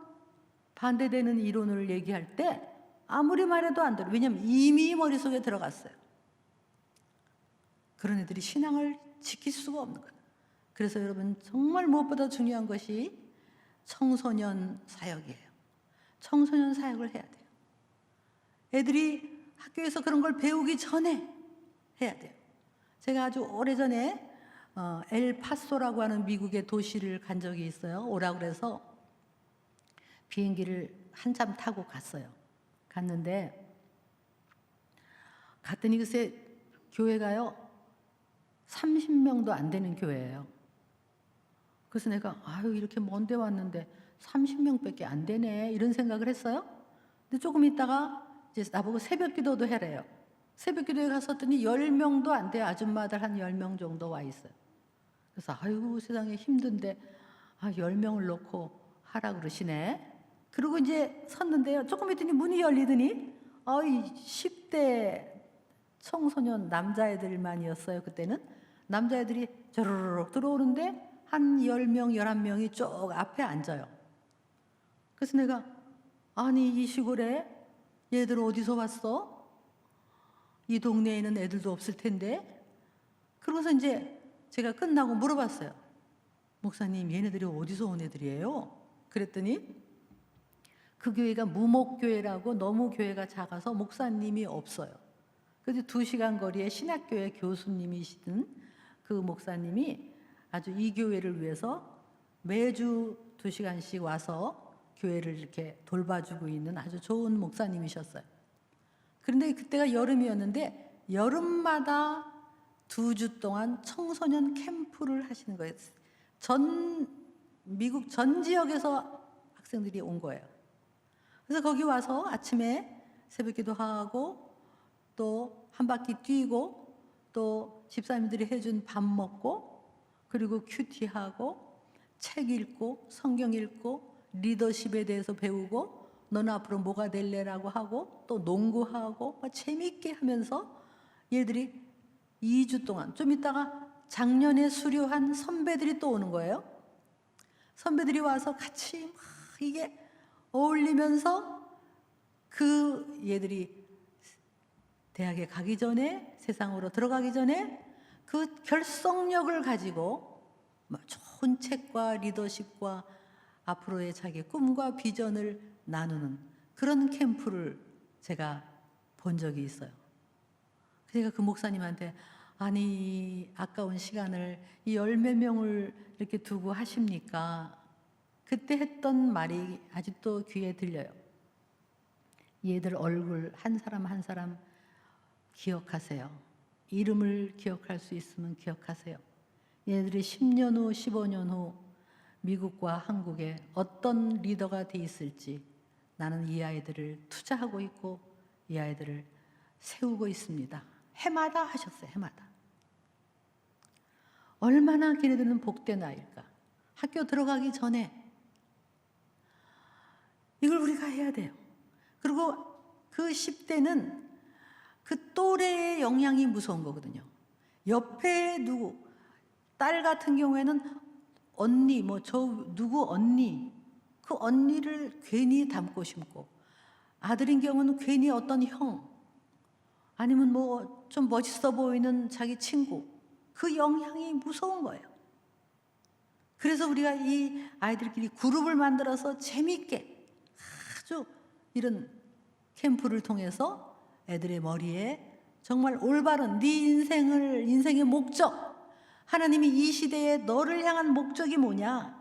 S1: 반대되는 이론을 얘기할 때 아무리 말해도 안 들어요. 왜냐하면 이미 머릿속에 들어갔어요. 그런 애들이 신앙을 지킬 수가 없는 거예요. 그래서 여러분 정말 무엇보다 중요한 것이 청소년 사역이에요. 청소년 사역을 해야 돼요. 애들이 학교에서 그런 걸 배우기 전에 해야 돼요. 제가 아주 오래전에 엘파소라고 하는 미국의 도시를 간 적이 있어요. 오라고 그래서 비행기를 한참 타고 갔어요. 갔는데 갔더니 글쎄 교회가요 30명도 안 되는 교회예요. 그래서 내가 이렇게 먼데 왔는데 30명밖에 안 되네 이런 생각을 했어요. 근데 조금 있다가 이제 나보고 새벽 기도도 해래요. 새벽 기도에 갔었더니 10명도 안 돼요. 아줌마들 한 10명 정도 와 있어요. 그래서 아이고 세상에 힘든데 10명을 놓고 하라 그러시네. 그리고 이제 섰는데요. 조금 있더니 문이 열리더니 이 10대 청소년 남자애들만이었어요. 그때는 남자애들이 저르르륵 들어오는데 한 10명, 11명이 쭉 앞에 앉아요. 그래서 내가 이 시골에 얘들 어디서 왔어? 이 동네에는 애들도 없을 텐데. 그러고서 이제 제가 끝나고 물어봤어요. 목사님 얘네들이 어디서 온 애들이에요? 그랬더니 그 교회가 무목교회라고 너무 교회가 작아서 목사님이 없어요. 그래서 2시간 거리에 신학교회 교수님이시던 그 목사님이 아주 이 교회를 위해서 매주 2시간씩 와서 교회를 이렇게 돌봐주고 있는 아주 좋은 목사님이셨어요. 그런데 그때가 여름이었는데 여름마다 2주 동안 청소년 캠프를 하시는 거예요. 미국 전 지역에서 학생들이 온 거예요. 그래서 거기 와서 아침에 새벽기도 하고 또 한 바퀴 뛰고 또 집사님들이 해준 밥 먹고 그리고 큐티하고 책 읽고 성경 읽고 리더십에 대해서 배우고 너는 앞으로 뭐가 될래라고 하고 또 농구하고 재미있게 하면서 얘들이 2주 동안 좀 있다가 작년에 수료한 선배들이 또 오는 거예요. 선배들이 와서 같이 막 이게 어울리면서 그 얘들이 대학에 가기 전에 세상으로 들어가기 전에 그 결속력을 가지고 좋은 책과 리더십과 앞으로의 자기 꿈과 비전을 나누는 그런 캠프를 제가 본 적이 있어요. 제가 그 목사님한테 아니 아까운 시간을 이 열 몇 명을 이렇게 두고 하십니까? 그때 했던 말이 아직도 귀에 들려요. 얘들 얼굴 한 사람 한 사람 기억하세요. 이름을 기억할 수 있으면 기억하세요. 얘들이 10년 후, 15년 후 미국과 한국에 어떤 리더가 돼 있을지 나는 이 아이들을 투자하고 있고 이 아이들을 세우고 있습니다. 해마다 하셨어요. 해마다. 얼마나 걔네들은 복된 아이일까. 학교 들어가기 전에 이걸 우리가 해야 돼요. 그리고 그 10대는 그 또래의 영향이 무서운 거거든요. 옆에 누구, 딸 같은 경우에는 언니, 누구 언니, 그 언니를 괜히 닮고 싶고, 아들인 경우는 괜히 어떤 형, 아니면 좀 멋있어 보이는 자기 친구, 그 영향이 무서운 거예요. 그래서 우리가 이 아이들끼리 그룹을 만들어서 재미있게 아주 이런 캠프를 통해서 애들의 머리에 정말 올바른 네 인생의 목적, 하나님이 이 시대에 너를 향한 목적이 뭐냐,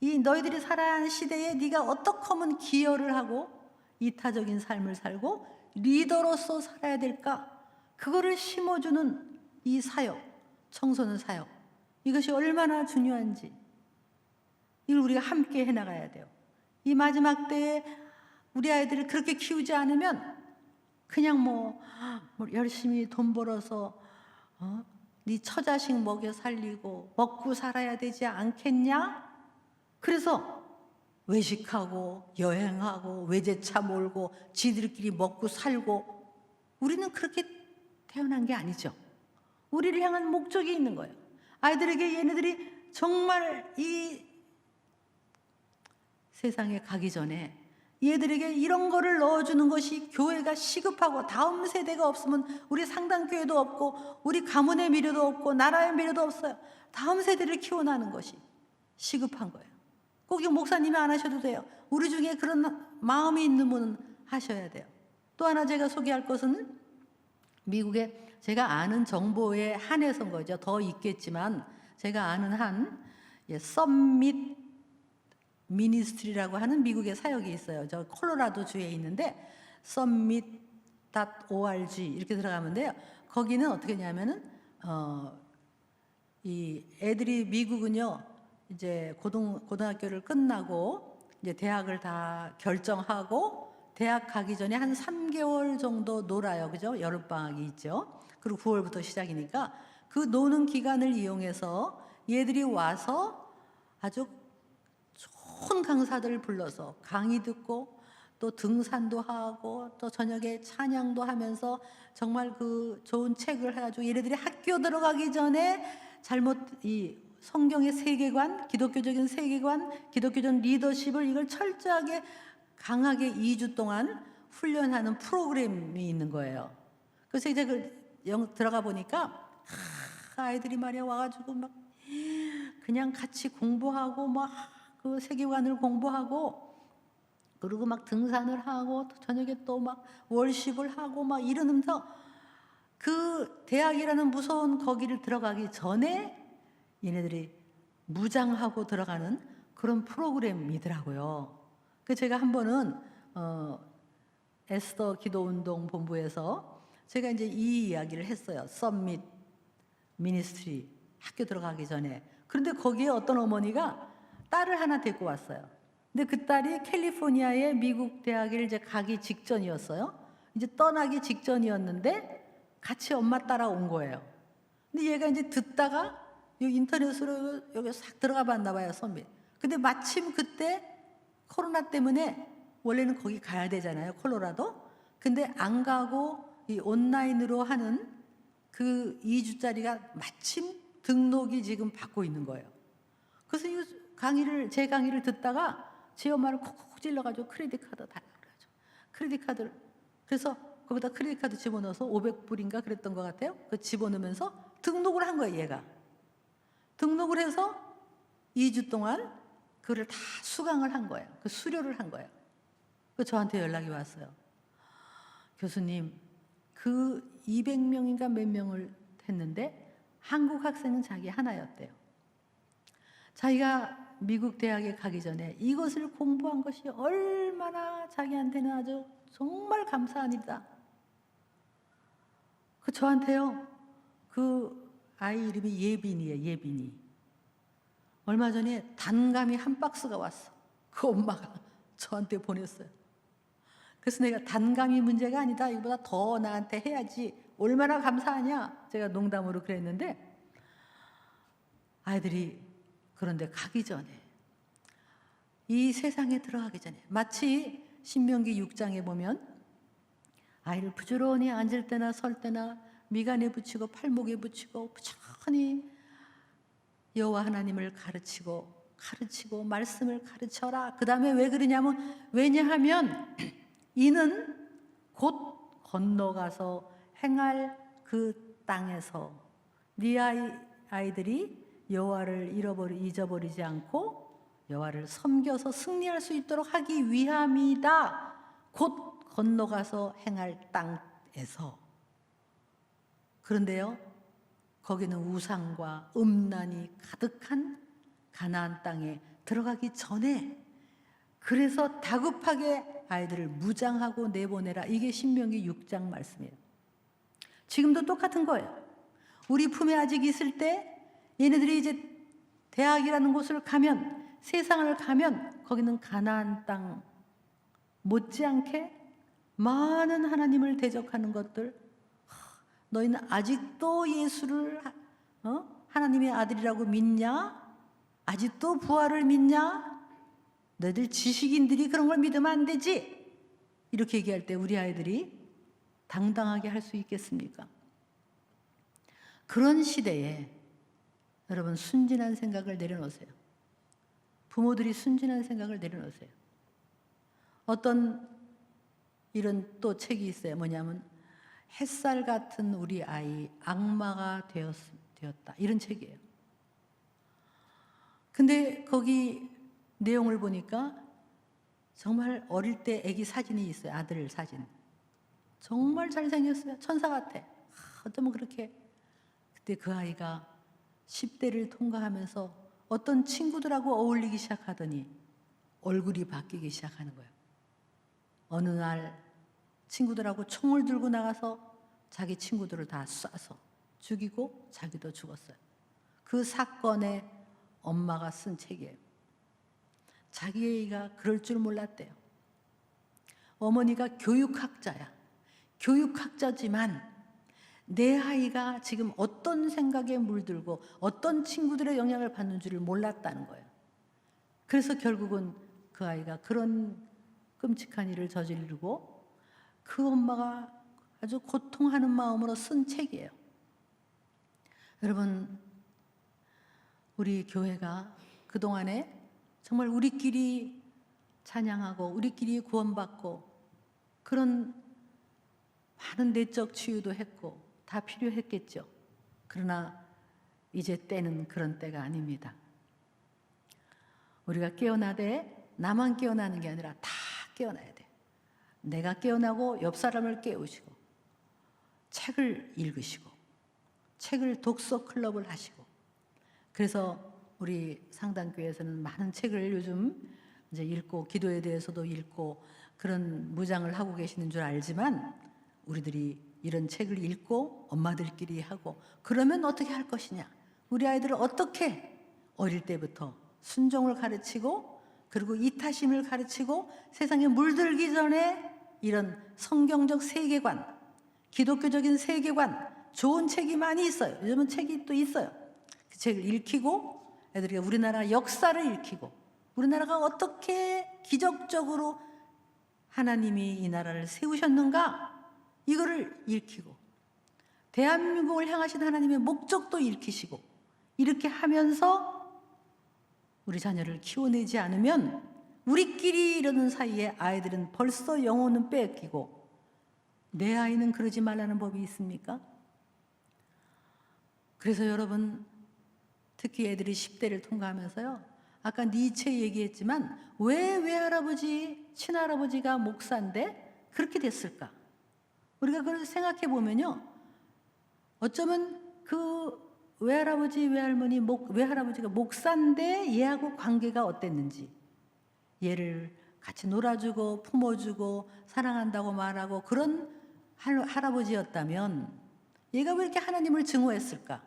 S1: 이 너희들이 살아야 하는 시대에 네가 어떻게 하면 기여를 하고 이타적인 삶을 살고 리더로서 살아야 될까, 그거를 심어주는 이 사역, 청소년 사역, 이것이 얼마나 중요한지 이걸 우리가 함께 해나가야 돼요. 이 마지막 때에 우리 아이들을 그렇게 키우지 않으면 그냥 열심히 돈 벌어서 네 처자식 먹여 살리고 먹고 살아야 되지 않겠냐? 그래서 외식하고 여행하고 외제차 몰고 지들끼리 먹고 살고, 우리는 그렇게 태어난 게 아니죠. 우리를 향한 목적이 있는 거예요. 아이들에게 얘네들이 정말 이 세상에 가기 전에 얘들에게 이런 거를 넣어주는 것이 교회가 시급하고, 다음 세대가 없으면 우리 상당교회도 없고 우리 가문의 미래도 없고 나라의 미래도 없어요. 다음 세대를 키워나가는 것이 시급한 거예요. 꼭 이 목사님이 안 하셔도 돼요. 우리 중에 그런 마음이 있는 분은 하셔야 돼요. 또 하나 제가 소개할 것은 미국에 제가 아는 정보에 한해서인 거죠. 더 있겠지만 제가 아는 한 썸밋 미니스트리라고 하는 미국의 사역이 있어요. 저 콜로라도 주에 있는데 summit.org 이렇게 들어가면 돼요. 거기는 어떻게 하냐면은 이 애들이 미국은요, 이제 고등학교를 끝나고 이제 대학을 다 결정하고 대학 가기 전에 한 3개월 정도 놀아요. 그죠? 여름방학이 있죠. 그리고 9월부터 시작이니까 그 노는 기간을 이용해서 얘들이 와서 아주 좋은 강사들을 불러서 강의 듣고 또 등산도 하고 또 저녁에 찬양도 하면서 정말 그 좋은 책을 해가지고 얘네들이 학교 들어가기 전에 이 성경의 세계관, 기독교적인 세계관, 기독교적 리더십을 이걸 철저하게 강하게 2주 동안 훈련하는 프로그램이 있는 거예요. 그래서 이제 들어가 보니까 아이들이 말이야 와가지고 막 그냥 같이 공부하고 막 그 세계관을 공부하고 그리고 막 등산을 하고 또 저녁에 또 막 월십을 하고 막 이러면서 그 대학이라는 무서운 거기를 들어가기 전에 얘네들이 무장하고 들어가는 그런 프로그램이더라고요. 그 제가 한 번은 에스더 기도운동 본부에서 제가 이제 이 이야기를 했어요. 썸밋 미니스트리 학교 들어가기 전에. 그런데 거기에 어떤 어머니가 딸을 하나 데리고 왔어요. 근데 그 딸이 캘리포니아의 미국 대학을 이제 가기 직전이었어요. 이제 떠나기 직전이었는데 같이 엄마 따라온 거예요. 근데 얘가 이제 듣다가 여기 인터넷으로 여기 싹 들어가 봤나 봐요, 썸밋. 근데 마침 그때 코로나 때문에 원래는 거기 가야 되잖아요, 콜로라도. 근데 안 가고 이 온라인으로 하는 그 2주짜리가 마침 등록이 지금 받고 있는 거예요. 그래서 제 강의를 듣다가 제 엄마를 콕콕 찔러가지고 크레딧 카드 달라고 그래가지고 크레딧 카드를, 그래서 거기다 크레딧 카드 집어넣어서 500불인가 그랬던 것 같아요. 그 집어넣으면서 등록을 한 거예요, 얘가. 등록을 해서 2주 동안 그거를 다 수강을 한 거예요. 그 수료를 한 거예요. 그 저한테 연락이 왔어요. 교수님, 그 200명인가 몇 명을 했는데 한국 학생은 자기 하나였대요. 자기가 미국 대학에 가기 전에 이것을 공부한 것이 얼마나 자기한테는 아주 정말 감사한 일이다. 그 저한테요, 그 아이 이름이 예빈이에요. 예빈이. 얼마 전에 단감이 한 박스가 왔어. 그 엄마가 저한테 보냈어요. 그래서 내가 단감이 문제가 아니다. 이거보다 더 나한테 해야지. 얼마나 감사하냐. 제가 농담으로 그랬는데 아이들이 그런데 가기 전에, 이 세상에 들어가기 전에, 마치 신명기 6장에 보면 아이를 부지런히 앉을 때나 설 때나 미간에 붙이고 팔목에 붙이고 부지런히 여호와 하나님을 가르치고 말씀을 가르쳐라. 그 다음에 왜 그러냐면, 왜냐하면 이는 곧 건너가서 행할 그 땅에서 네 아이들이 여호와를 잊어버리지 않고 여호와를 섬겨서 승리할 수 있도록 하기 위함이다. 곧 건너가서 행할 땅에서. 그런데요, 거기는 우상과 음란이 가득한 가나안 땅에 들어가기 전에, 그래서 다급하게 아이들을 무장하고 내보내라. 이게 신명기 6장 말씀이에요. 지금도 똑같은 거예요. 우리 품에 아직 있을 때 얘네들이 이제 대학이라는 곳을 가면, 세상을 가면 거기는 가나안 땅 못지않게 많은 하나님을 대적하는 것들. 너희는 아직도 예수를 하나님의 아들이라고 믿냐? 아직도 부활을 믿냐? 너희들 지식인들이 그런 걸 믿으면 안 되지. 이렇게 얘기할 때 우리 아이들이 당당하게 할 수 있겠습니까? 그런 시대에 여러분, 순진한 생각을 내려놓으세요. 부모들이 순진한 생각을 내려놓으세요. 어떤 이런 또 책이 있어요. 뭐냐면 햇살 같은 우리 아이 악마가 되었다. 이런 책이에요. 근데 거기 내용을 보니까 정말 어릴 때 아기 사진이 있어요. 아들 사진. 정말 잘생겼어요. 천사 같아. 어쩌면 그렇게. 그때 그 아이가 10대를 통과하면서 어떤 친구들하고 어울리기 시작하더니 얼굴이 바뀌기 시작하는 거예요. 어느 날 친구들하고 총을 들고 나가서 자기 친구들을 다 쏴서 죽이고 자기도 죽었어요. 그 사건에 엄마가 쓴 책이에요. 자기 애가 그럴 줄 몰랐대요. 어머니가 교육학자야. 교육학자지만 내 아이가 지금 어떤 생각에 물들고 어떤 친구들의 영향을 받는 줄을 몰랐다는 거예요. 그래서 결국은 그 아이가 그런 끔찍한 일을 저지르고 그 엄마가 아주 고통하는 마음으로 쓴 책이에요. 여러분, 우리 교회가 그동안에 정말 우리끼리 찬양하고 우리끼리 구원받고 그런 많은 내적 치유도 했고 다 필요했겠죠. 그러나 이제 때는 그런 때가 아닙니다. 우리가 깨어나되 나만 깨어나는 게 아니라 다 깨어나야 돼. 내가 깨어나고 옆 사람을 깨우시고 책을 읽으시고 책을 독서 클럽을 하시고. 그래서 우리 상당교회에서는 많은 책을 요즘 이제 읽고 기도에 대해서도 읽고 그런 무장을 하고 계시는 줄 알지만, 우리들이 이런 책을 읽고 엄마들끼리 하고 그러면 어떻게 할 것이냐, 우리 아이들을 어떻게 어릴 때부터 순종을 가르치고 그리고 이타심을 가르치고 세상에 물들기 전에 이런 성경적 세계관, 기독교적인 세계관, 좋은 책이 많이 있어요. 요즘은 책이 또 있어요. 그 책을 읽히고 애들이 우리나라 역사를 읽히고 우리나라가 어떻게 기적적으로 하나님이 이 나라를 세우셨는가, 이거를 읽히고 대한민국을 향하신 하나님의 목적도 읽히시고, 이렇게 하면서 우리 자녀를 키워내지 않으면 우리끼리 이러는 사이에 아이들은 벌써 영혼은 뺏기고, 내 아이는 그러지 말라는 법이 있습니까? 그래서 여러분, 특히 애들이 10대를 통과하면서요, 아까 니체 얘기했지만 왜 외할아버지, 친할아버지가 목사인데 그렇게 됐을까? 우리가 그걸 생각해 보면요, 어쩌면 그 외할아버지, 외할머니, 외할아버지가 목사인데 얘하고 관계가 어땠는지, 얘를 같이 놀아주고 품어주고 사랑한다고 말하고 그런 할아버지였다면 얘가 왜 이렇게 하나님을 증오했을까?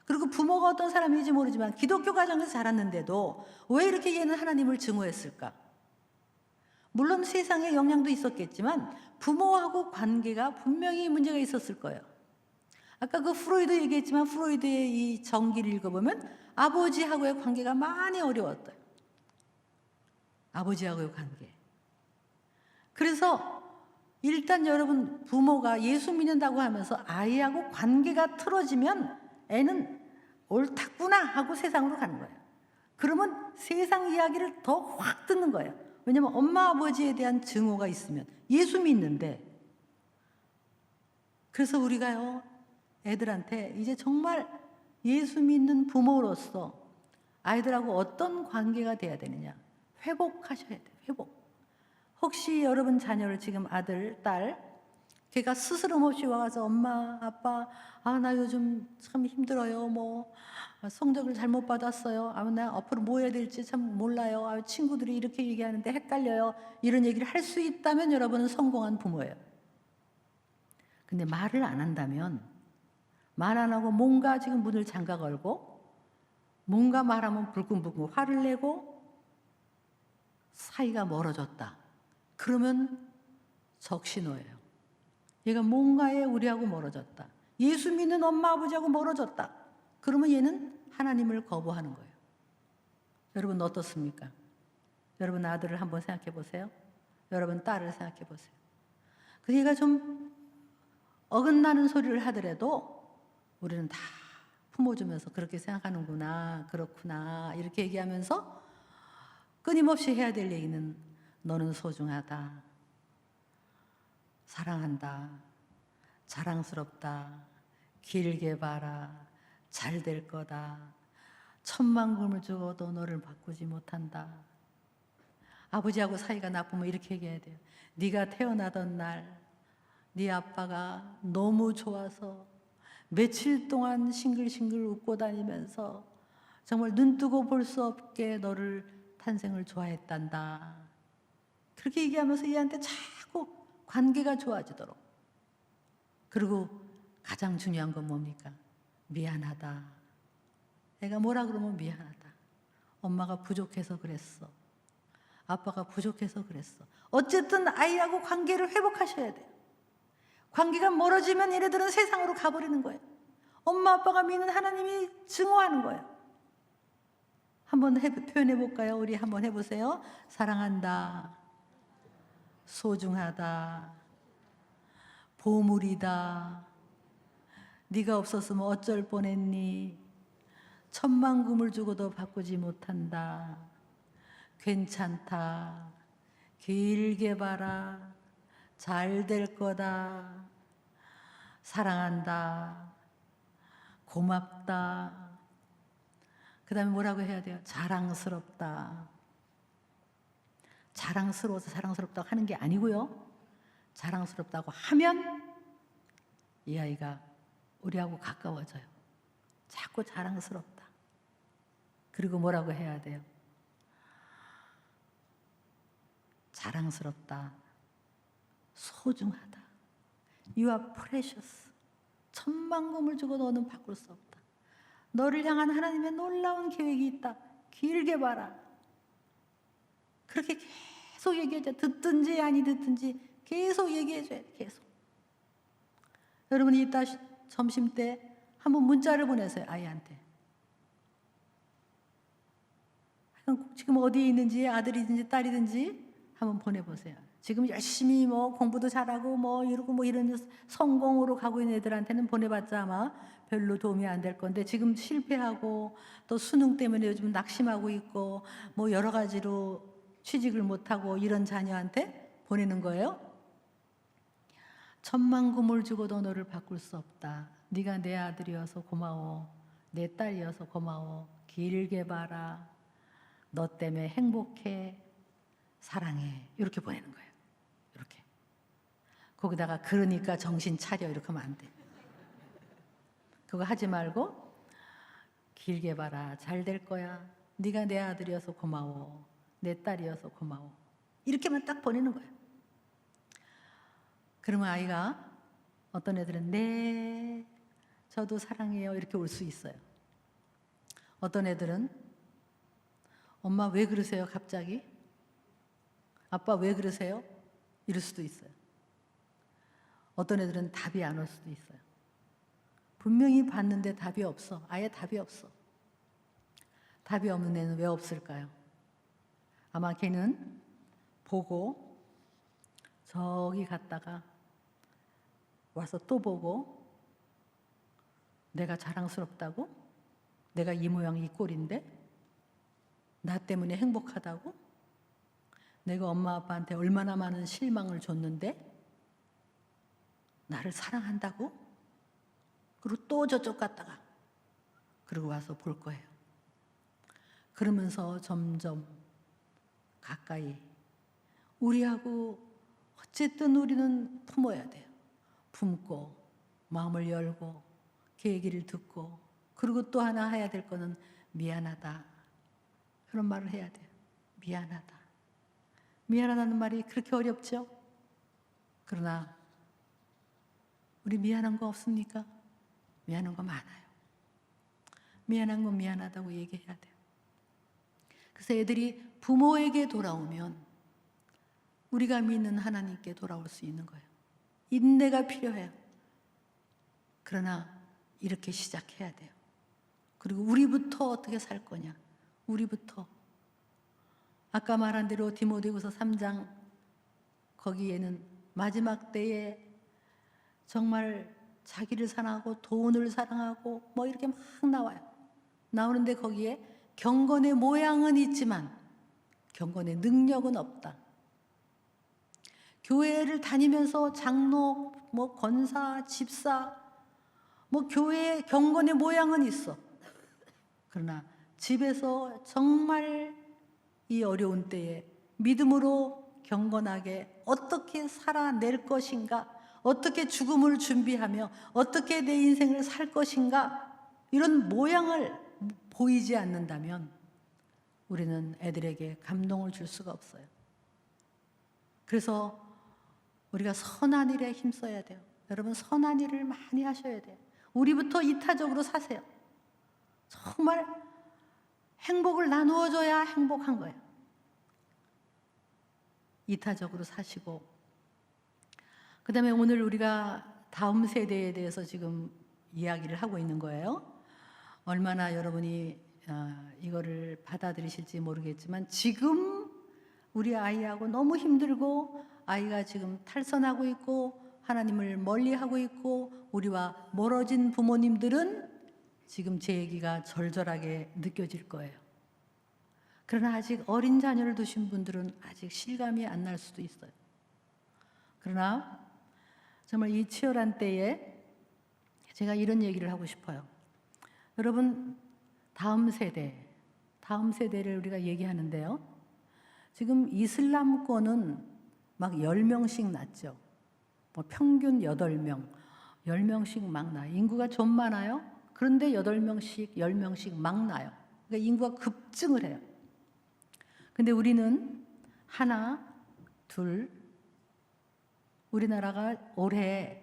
S1: 그리고 부모가 어떤 사람인지 모르지만 기독교 가정에서 자랐는데도 왜 이렇게 얘는 하나님을 증오했을까? 물론 세상에 영향도 있었겠지만 부모하고 관계가 분명히 문제가 있었을 거예요. 아까 그 프로이드 얘기했지만 프로이드의 이 전기를 읽어보면 아버지하고의 관계가 많이 어려웠대요. 아버지하고의 관계. 그래서 일단 여러분 부모가 예수 믿는다고 하면서 아이하고 관계가 틀어지면 애는 옳다구나 하고 세상으로 가는 거예요. 그러면 세상 이야기를 더 확 듣는 거예요. 왜냐하면 엄마 아버지에 대한 증오가 있으면 예수 믿는데. 그래서 우리가요 애들한테 이제 정말 예수 믿는 부모로서 아이들하고 어떤 관계가 돼야 되느냐 회복하셔야 돼요. 회복. 혹시 여러분 자녀를 지금 아들, 딸 걔가 스스럼 없이 와서 엄마, 아빠 나 요즘 참 힘들어요. 뭐 성적을 잘못 받았어요. 나 앞으로 뭐 해야 될지 참 몰라요. 친구들이 이렇게 얘기하는데 헷갈려요. 이런 얘기를 할 수 있다면 여러분은 성공한 부모예요. 근데 말을 안 한다면 말 안 하고 뭔가 지금 문을 잠가 걸고 뭔가 말하면 불끈불끈 화를 내고 사이가 멀어졌다. 그러면 적신호예요. 얘가 뭔가에 우리하고 멀어졌다. 예수 믿는 엄마 아버지하고 멀어졌다. 그러면 얘는 하나님을 거부하는 거예요. 여러분 어떻습니까? 여러분 아들을 한번 생각해 보세요. 여러분 딸을 생각해 보세요. 그 얘가 좀 어긋나는 소리를 하더라도 우리는 다 품어주면서 그렇게 생각하는구나, 그렇구나 이렇게 얘기하면서 끊임없이 해야 될 얘기는 너는 소중하다, 사랑한다, 자랑스럽다, 길게 봐라, 잘 될 거다, 천만금을 주고도 너를 바꾸지 못한다. 아버지하고 사이가 나쁘면 이렇게 얘기해야 돼요. 네가 태어나던 날 네 아빠가 너무 좋아서 며칠 동안 싱글싱글 웃고 다니면서 정말 눈뜨고 볼 수 없게 너를 탄생을 좋아했단다. 그렇게 얘기하면서 얘한테 자꾸 관계가 좋아지도록. 그리고 가장 중요한 건 뭡니까? 미안하다. 애가 뭐라 그러면 미안하다. 엄마가 부족해서 그랬어. 아빠가 부족해서 그랬어. 어쨌든 아이하고 관계를 회복하셔야 돼요. 관계가 멀어지면 얘네들은 세상으로 가버리는 거예요. 엄마 아빠가 믿는 하나님이 증오하는 거예요. 한번 표현해 볼까요? 우리 한번 해보세요. 사랑한다, 소중하다, 보물이다, 네가 없었으면 어쩔 뻔했니, 천만금을 주고도 바꾸지 못한다, 괜찮다, 길게 봐라, 잘 될 거다, 사랑한다, 고맙다. 그 다음에 뭐라고 해야 돼요? 자랑스럽다. 자랑스러워서 자랑스럽다고 하는 게 아니고요. 자랑스럽다고 하면 이 아이가 우리하고 가까워져요. 자꾸 자랑스럽다. 그리고 뭐라고 해야 돼요? 자랑스럽다. 소중하다. You are precious. 천만금을 주고 너는 바꿀 수 없다. 너를 향한 하나님의 놀라운 계획이 있다. 길게 봐라. 그렇게 계속 얘기해줘. 듣든지 아니 듣든지 계속 얘기해줘야 돼. 계속. 여러분이 이따 점심 때 한번 문자를 보내세요. 아이한테. 지금 어디에 있는지 아들이든지 딸이든지 한번 보내보세요. 지금 열심히 뭐 공부도 잘하고 뭐 이러고 뭐 이런 성공으로 가고 있는 애들한테는 보내봤자 아마 별로 도움이 안 될 건데 지금 실패하고 또 수능 때문에 요즘 낙심하고 있고 뭐 여러 가지로 취직을 못하고 이런 자녀한테 보내는 거예요. 천만금을 주고도 너를 바꿀 수 없다. 네가 내 아들이어서 고마워. 내 딸이어서 고마워. 길게 봐라. 너 때문에 행복해. 사랑해. 이렇게 보내는 거예요. 이렇게. 거기다가 그러니까 정신 차려 이렇게 하면 안 돼. 그거 하지 말고 길게 봐라. 잘 될 거야. 네가 내 아들이어서 고마워. 내 딸이어서 고마워. 이렇게만 딱 보내는 거예요. 그러면 아이가 어떤 애들은 네, 저도 사랑해요. 이렇게 올 수 있어요. 어떤 애들은 엄마 왜 그러세요? 갑자기? 아빠 왜 그러세요? 이럴 수도 있어요. 어떤 애들은 답이 안 올 수도 있어요. 분명히 봤는데 답이 없어. 아예 답이 없어. 답이 없는 애는 왜 없을까요? 아마 걔는 보고 저기 갔다가 와서 또 보고 내가 자랑스럽다고? 내가 이 모양 이 꼴인데? 나 때문에 행복하다고? 내가 엄마 아빠한테 얼마나 많은 실망을 줬는데? 나를 사랑한다고? 그리고 또 저쪽 갔다가 그리고 와서 볼 거예요. 그러면서 점점 가까이 우리하고 어쨌든 우리는 품어야 돼요. 품고 마음을 열고 그 얘기를 듣고 그리고 또 하나 해야 될 거는 미안하다. 그런 말을 해야 돼요. 미안하다. 미안하다는 말이 그렇게 어렵죠? 그러나 우리 미안한 거 없습니까? 미안한 거 많아요. 미안한 건 미안하다고 얘기해야 돼요. 그래서 애들이 부모에게 돌아오면 우리가 믿는 하나님께 돌아올 수 있는 거예요. 인내가 필요해요. 그러나 이렇게 시작해야 돼요. 그리고 우리부터 어떻게 살 거냐? 우리부터. 아까 말한 대로 디모데후서 3장 거기에는 마지막 때에 정말 자기를 사랑하고 돈을 사랑하고 뭐 이렇게 막 나와요. 나오는데 거기에 경건의 모양은 있지만 경건의 능력은 없다. 교회를 다니면서 장로, 뭐 권사, 집사, 뭐 교회의 경건의 모양은 있어. 그러나 집에서 정말 이 어려운 때에 믿음으로 경건하게 어떻게 살아낼 것인가, 어떻게 죽음을 준비하며 어떻게 내 인생을 살 것인가, 이런 모양을 보이지 않는다면 우리는 애들에게 감동을 줄 수가 없어요. 그래서 우리가 선한 일에 힘써야 돼요. 여러분, 선한 일을 많이 하셔야 돼요. 우리부터 이타적으로 사세요. 정말 행복을 나누어줘야 행복한 거예요. 이타적으로 사시고, 그 다음에 오늘 우리가 다음 세대에 대해서 지금 이야기를 하고 있는 거예요. 얼마나 여러분이 이거를 받아들이실지 모르겠지만 지금 우리 아이하고 너무 힘들고 아이가 지금 탈선하고 있고 하나님을 멀리하고 있고 우리와 멀어진 부모님들은 지금 제 얘기가 절절하게 느껴질 거예요. 그러나 아직 어린 자녀를 두신 분들은 아직 실감이 안 날 수도 있어요. 그러나 정말 이 치열한 때에 제가 이런 얘기를 하고 싶어요. 여러분, 다음 세대를 우리가 얘기하는데요. 지금 이슬람권은 막 10명씩 낳죠. 뭐 평균 8명, 10명씩 막 낳아요. 인구가 좀 많아요. 그런데 8명씩, 10명씩 막 낳아요. 그러니까 인구가 급증을 해요. 근데 우리는 하나, 둘, 우리나라가 올해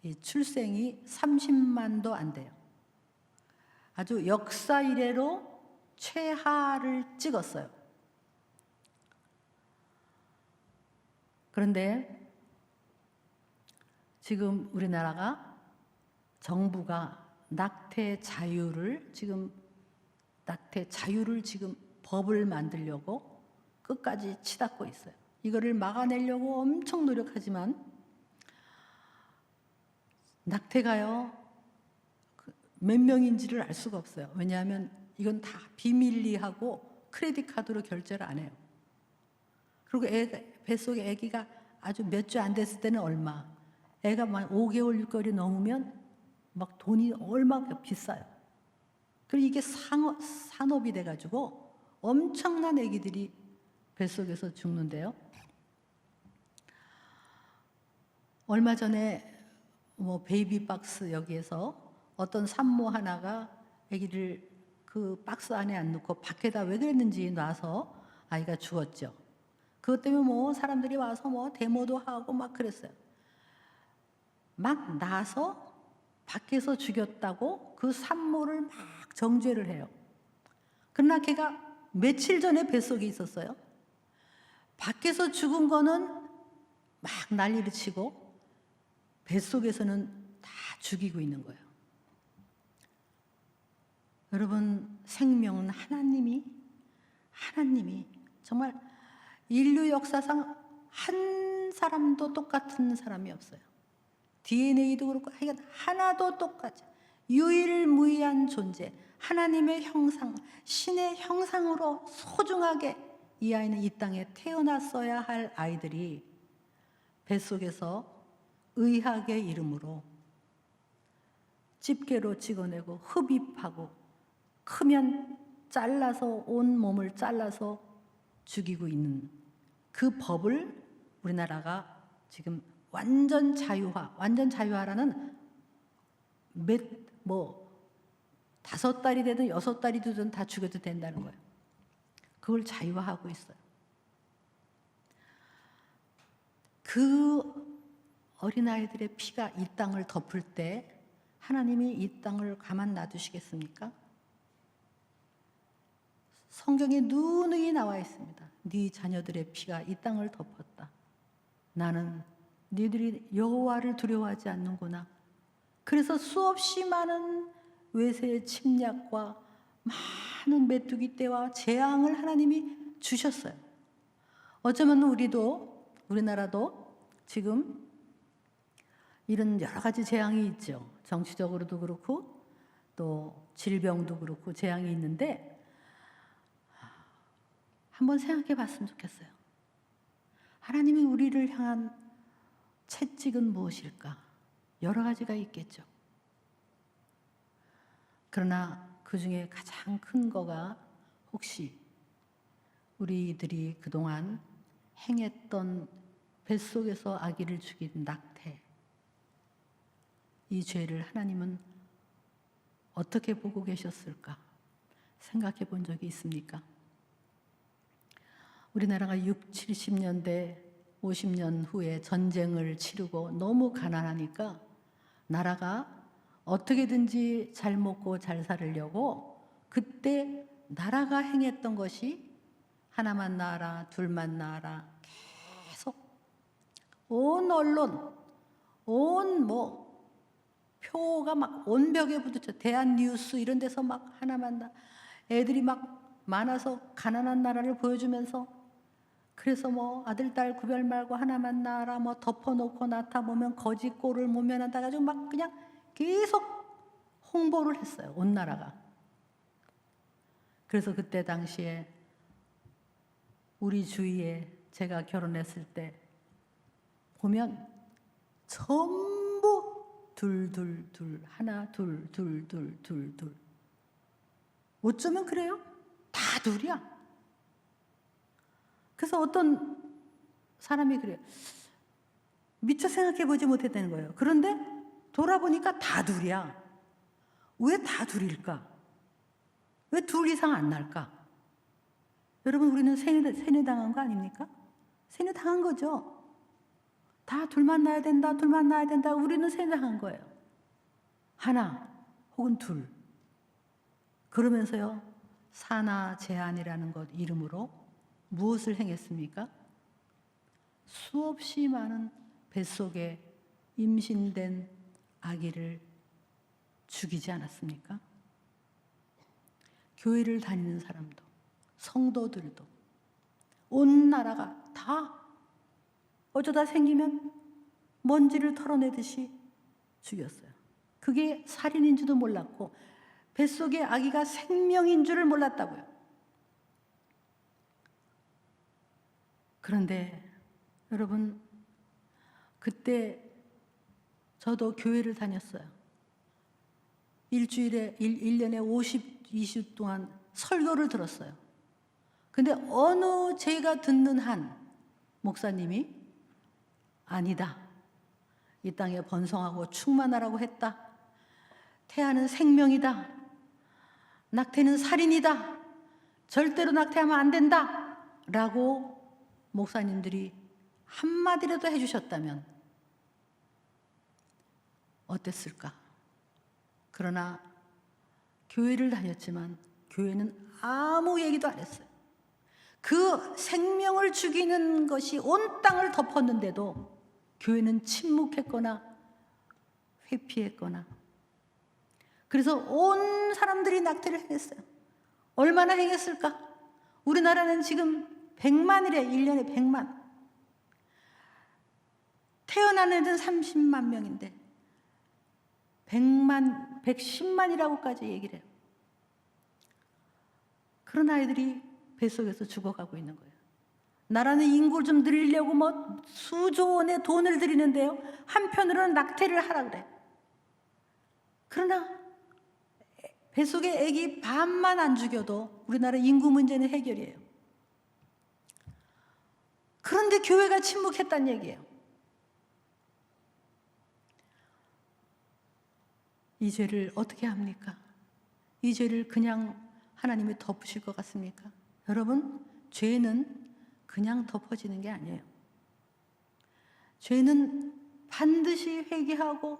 S1: 이 출생이 30만도 안 돼요. 아주 역사 이래로 최하를 찍었어요. 그런데 지금 우리나라가 정부가 낙태 자유를 지금 법을 만들려고 끝까지 치닫고 있어요. 이거를 막아내려고 엄청 노력하지만 낙태가요 몇 명인지를 알 수가 없어요. 왜냐하면 이건 다 비밀리하고 크레딧 카드로 결제를 안 해요. 그리고 뱃속에 아기가 아주 몇 주 안 됐을 때는 얼마, 애가 막 5개월 6개월이 넘으면 막 돈이 얼마가 비싸요. 그리고 이게 산업이 돼가지고 엄청난 아기들이 뱃속에서 죽는데요. 얼마 전에 뭐 베이비 박스 여기에서 어떤 산모 하나가 아기를 그 박스 안에 안 넣고 밖에다 왜 그랬는지 놔서 아이가 죽었죠. 그것 때문에 뭐 사람들이 와서 뭐 데모도 하고 막 그랬어요. 막 나서 밖에서 죽였다고 그 산모를 막 정죄를 해요. 그러나 걔가 며칠 전에 뱃속에 있었어요. 밖에서 죽은 거는 막 난리를 치고 뱃속에서는 다 죽이고 있는 거예요. 여러분, 생명은 하나님이 정말 인류 역사상 한 사람도 똑같은 사람이 없어요. DNA도 그렇고 하나도 똑같이 유일무이한 존재, 하나님의 형상, 신의 형상으로 소중하게 이 아이는 이 땅에 태어났어야 할 아이들이 뱃속에서 의학의 이름으로 집게로 찍어내고 흡입하고 크면 잘라서 온 몸을 잘라서 죽이고 있는 그 법을 우리나라가 지금 완전 자유화라는 5달이 되든 6달이 되든 다 죽여도 된다는 거예요. 그걸 자유화하고 있어요. 그 어린아이들의 피가 이 땅을 덮을 때 하나님이 이 땅을 가만 놔두시겠습니까? 성경에 누누이 나와 있습니다. 네 자녀들의 피가 이 땅을 덮었다. 나는 너희들이 여호와를 두려워하지 않는구나. 그래서 수없이 많은 외세의 침략과 많은 메뚜기 떼와 재앙을 하나님이 주셨어요. 어쩌면 우리나라도 지금 이런 여러 가지 재앙이 있죠. 정치적으로도 그렇고 또 질병도 그렇고 재앙이 있는데 한번 생각해 봤으면 좋겠어요. 하나님이 우리를 향한 채찍은 무엇일까? 여러 가지가 있겠죠. 그러나 그 중에 가장 큰 거가 혹시 우리들이 그동안 행했던 뱃속에서 아기를 죽인 낙태, 이 죄를 하나님은 어떻게 보고 계셨을까? 생각해 본 적이 있습니까? 우리나라가 60, 70년대, 50년 후에 전쟁을 치르고 너무 가난하니까 나라가 어떻게든지 잘 먹고 잘 살으려고 그때 나라가 행했던 것이 하나만 낳아라, 둘만 낳아라, 계속 온 언론, 표가 막 온 벽에 붙었죠. 대한뉴스 이런 데서 막 하나만 낳아, 애들이 막 많아서 가난한 나라를 보여주면서 그래서 아들, 딸 구별 말고 하나만 낳아라, 덮어놓고 낳다 보면 거지 꼴을 모면한다 가지고 막 그냥 계속 홍보를 했어요. 온 나라가. 그래서 그때 당시에 우리 주위에 제가 결혼했을 때 보면 전부 둘, 하나, 둘. 어쩌면 그래요? 다 둘이야. 그래서 어떤 사람이 그래요. 미처 생각해보지 못했다는 거예요. 그런데 돌아보니까 다 둘이야. 왜 다 둘일까? 왜 둘 이상 안 날까? 여러분, 우리는 세뇌당한 거 아닙니까? 세뇌당한 거죠. 다 둘만 낳아야 된다. 우리는 세뇌당한 거예요. 하나 혹은 둘. 그러면서요, 산하 제한이라는 것 이름으로 무엇을 행했습니까? 수없이 많은 뱃속에 임신된 아기를 죽이지 않았습니까? 교회를 다니는 사람도, 성도들도, 온 나라가 다 어쩌다 생기면 먼지를 털어내듯이 죽였어요. 그게 살인인 줄도 몰랐고 뱃속의 아기가 생명인 줄을 몰랐다고요. 그런데 여러분, 그때 저도 교회를 다녔어요. 일주일에 1년에 52주 동안 설교를 들었어요. 근데 어느 제가 듣는 한 목사님이 아니다, 이 땅에 번성하고 충만하라고 했다, 태아는 생명이다. 낙태는 살인이다. 절대로 낙태하면 안 된다. 라고 목사님들이 한마디라도 해주셨다면 어땠을까? 그러나 교회를 다녔지만 교회는 아무 얘기도 안 했어요. 그 생명을 죽이는 것이 온 땅을 덮었는데도 교회는 침묵했거나 회피했거나, 그래서 온 사람들이 낙태를 행했어요. 얼마나 행했을까? 우리나라는 지금 100만이래. 1년에 100만. 태어난 애는 30만 명인데 100만, 110만이라고까지 얘기를 해요. 그런 아이들이 뱃속에서 죽어가고 있는 거예요. 나라는 인구를 좀 늘리려고 뭐 수조 원의 돈을 들이는데요, 한편으로는 낙태를 하라 그래. 그러나 뱃속에 애기 반만 안 죽여도 우리나라 인구 문제는 해결이에요. 그런데 교회가 침묵했다는 얘기예요. 이 죄를 어떻게 합니까? 이 죄를 그냥 하나님이 덮으실 것 같습니까? 여러분, 죄는 그냥 덮어지는 게 아니에요. 죄는 반드시 회개하고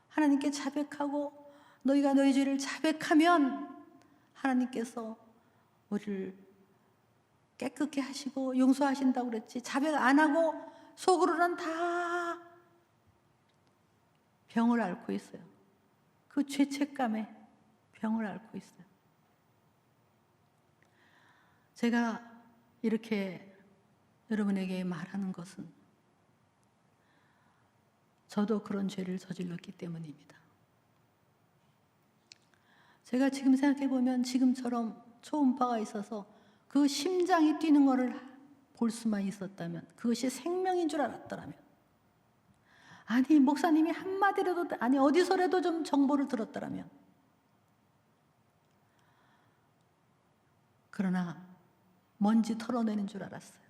S1: 하나님께 자백하고, 너희가 너희 죄를 자백하면 하나님께서 우리를 깨끗게 하시고 용서하신다고 그랬지, 자백 안 하고 속으로는 다 병을 앓고 있어요. 그 죄책감에 병을 앓고 있어요. 제가 이렇게 여러분에게 말하는 것은 저도 그런 죄를 저질렀기 때문입니다. 제가 지금 생각해 보면 지금처럼 초음파가 있어서 그 심장이 뛰는 것을 볼 수만 있었다면, 그것이 생명인 줄 알았더라면, 아니 목사님이 한마디라도, 아니 어디서라도 좀 정보를 들었더라면. 그러나 먼지 털어내는 줄 알았어요.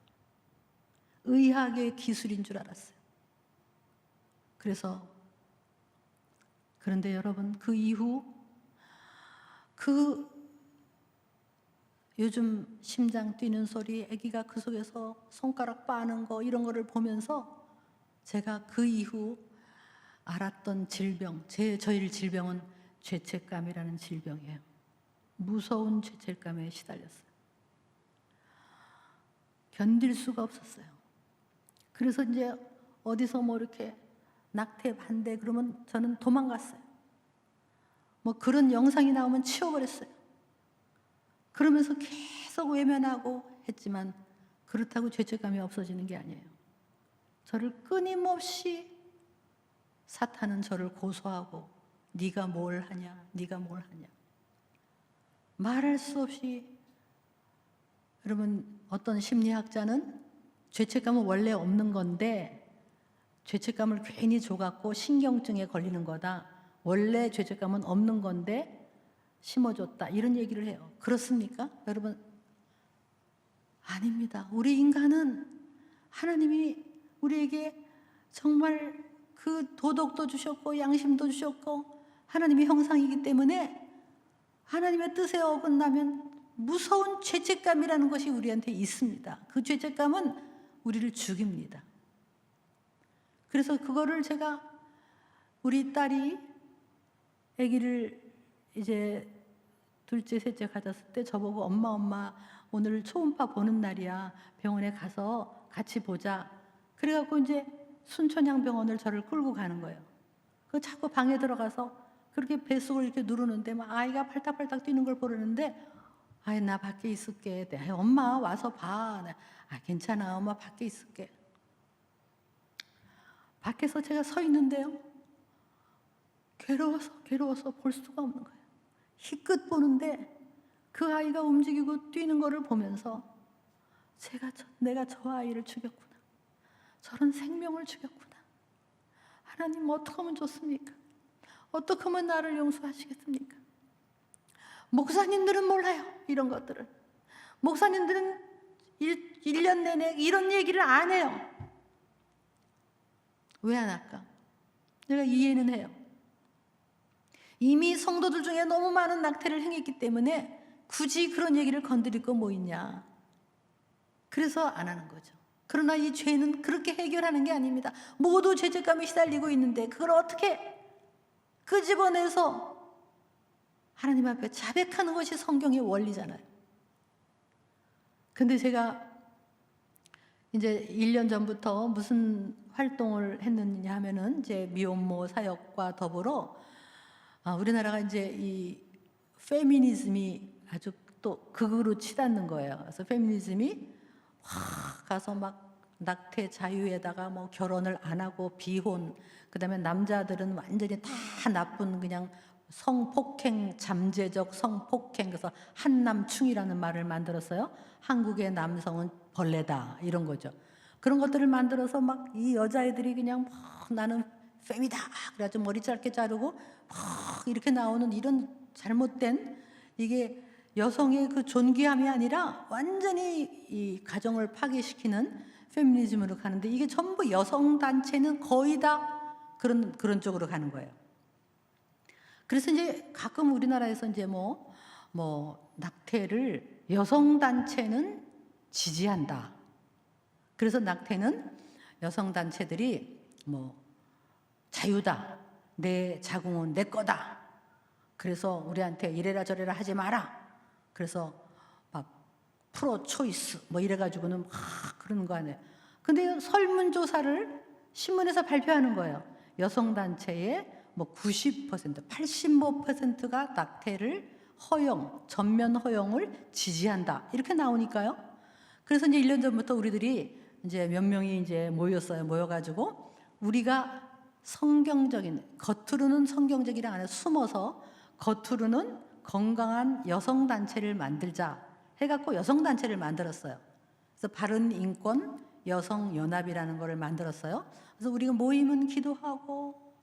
S1: 의학의 기술인 줄 알았어요. 그런데 여러분, 그 이후 그 요즘 심장 뛰는 소리, 아기가 그 속에서 손가락 빠는 거, 이런 거를 보면서 제가 그 이후 알았던 질병, 저희 질병은 죄책감이라는 질병이에요. 무서운 죄책감에 시달렸어요. 견딜 수가 없었어요. 그래서 이제 어디서 뭐 이렇게 낙태 반대 그러면 저는 도망갔어요. 뭐 그런 영상이 나오면 치워버렸어요. 그러면서 계속 외면하고 했지만 그렇다고 죄책감이 없어지는 게 아니에요. 저를 끊임없이 사탄은 저를 고소하고, 네가 뭘 하냐, 네가 뭘 하냐. 말할 수 없이. 여러분, 어떤 심리학자는 죄책감은 원래 없는 건데 죄책감을 괜히 줘갖고 신경증에 걸리는 거다. 원래 죄책감은 없는 건데 심어줬다. 이런 얘기를 해요. 그렇습니까? 여러분, 아닙니다. 우리 인간은 하나님이 우리에게 정말 그 도덕도 주셨고 양심도 주셨고 하나님의 형상이기 때문에 하나님의 뜻에 어긋나면 무서운 죄책감이라는 것이 우리한테 있습니다. 그 죄책감은 우리를 죽입니다. 그래서 그거를 제가, 우리 딸이 아기를 이제 둘째, 셋째 가졌을 때 저보고 엄마 오늘 초음파 보는 날이야. 병원에 가서 같이 보자. 그래갖고 이제 순천향병원을 저를 끌고 가는 거예요. 그 자꾸 방에 들어가서 그렇게 뱃속을 이렇게 누르는데 막 아이가 팔딱팔딱 뛰는 걸 보려는데, 아이 나 밖에 있을게. 엄마 와서 봐. 아 괜찮아, 엄마 밖에 있을게. 밖에서 제가 서 있는데요, 괴로워서 볼 수가 없는 거예요. 희끗 보는데 그 아이가 움직이고 뛰는 거를 보면서 내가 저 아이를 죽였구나. 저런 생명을 죽였구나. 하나님 어떻게 하면 좋습니까? 어떻게 하면 나를 용서하시겠습니까? 목사님들은 몰라요, 이런 것들을. 목사님들은 1년 내내 이런 얘기를 안 해요. 왜 안 할까? 내가 이해는 해요. 이미 성도들 중에 너무 많은 낙태를 행했기 때문에 굳이 그런 얘기를 건드릴 거 뭐 있냐. 그래서 안 하는 거죠. 그러나 이 죄는 그렇게 해결하는 게 아닙니다. 모두 죄책감에 시달리고 있는데 그걸 어떻게 끄집어내서 하나님 앞에 자백하는 것이 성경의 원리잖아요. 근데 제가 이제 1년 전부터 무슨 활동을 했느냐 하면은 이제 미혼모 사역과 더불어 우리나라가 이제 이 페미니즘이 아주 또 극으로 치닫는 거예요. 그래서 페미니즘이 가서 막 낙태 자유에다가 뭐 결혼을 안 하고 비혼, 그다음에 남자들은 완전히 다 나쁜 그냥 성폭행, 잠재적 성폭행, 그래서 한남충이라는 말을 만들었어요. 한국의 남성은 벌레다 이런 거죠. 그런 것들을 만들어서 막 이 여자애들이 그냥 나는 fem이다 그래가지고 머리 짧게 자르고 이렇게 나오는 이런 잘못된, 이게 여성의 그 존귀함이 아니라 완전히 이 가정을 파괴시키는 페미니즘으로 가는데, 이게 전부 여성 단체는 거의 다 그런 쪽으로 가는 거예요. 그래서 이제 가끔 우리나라에서 이제 뭐 낙태를 여성 단체는 지지한다. 그래서 낙태는 여성 단체들이 뭐 자유다. 내 자궁은 내 거다. 그래서 우리한테 이래라 저래라 하지 마라. 그래서 막 프로 초이스 뭐 이래가지고는 막 그러는 거 아니에요. 근데 설문조사를 신문에서 발표하는 거예요. 여성 단체의 뭐 90%, 85%가 낙태를 전면 허용을 지지한다. 이렇게 나오니까요. 그래서 이제 1년 전부터 우리들이 이제 몇 명이 이제 모였어요. 모여가지고 우리가 성경적인, 겉으로는 성경적이라 안 해서 숨어서 겉으로는 건강한 여성 단체를 만들자 해갖고 여성 단체를 만들었어요. 그래서 바른 인권 여성 연합이라는 거를 만들었어요. 그래서 우리가 모이면 기도하고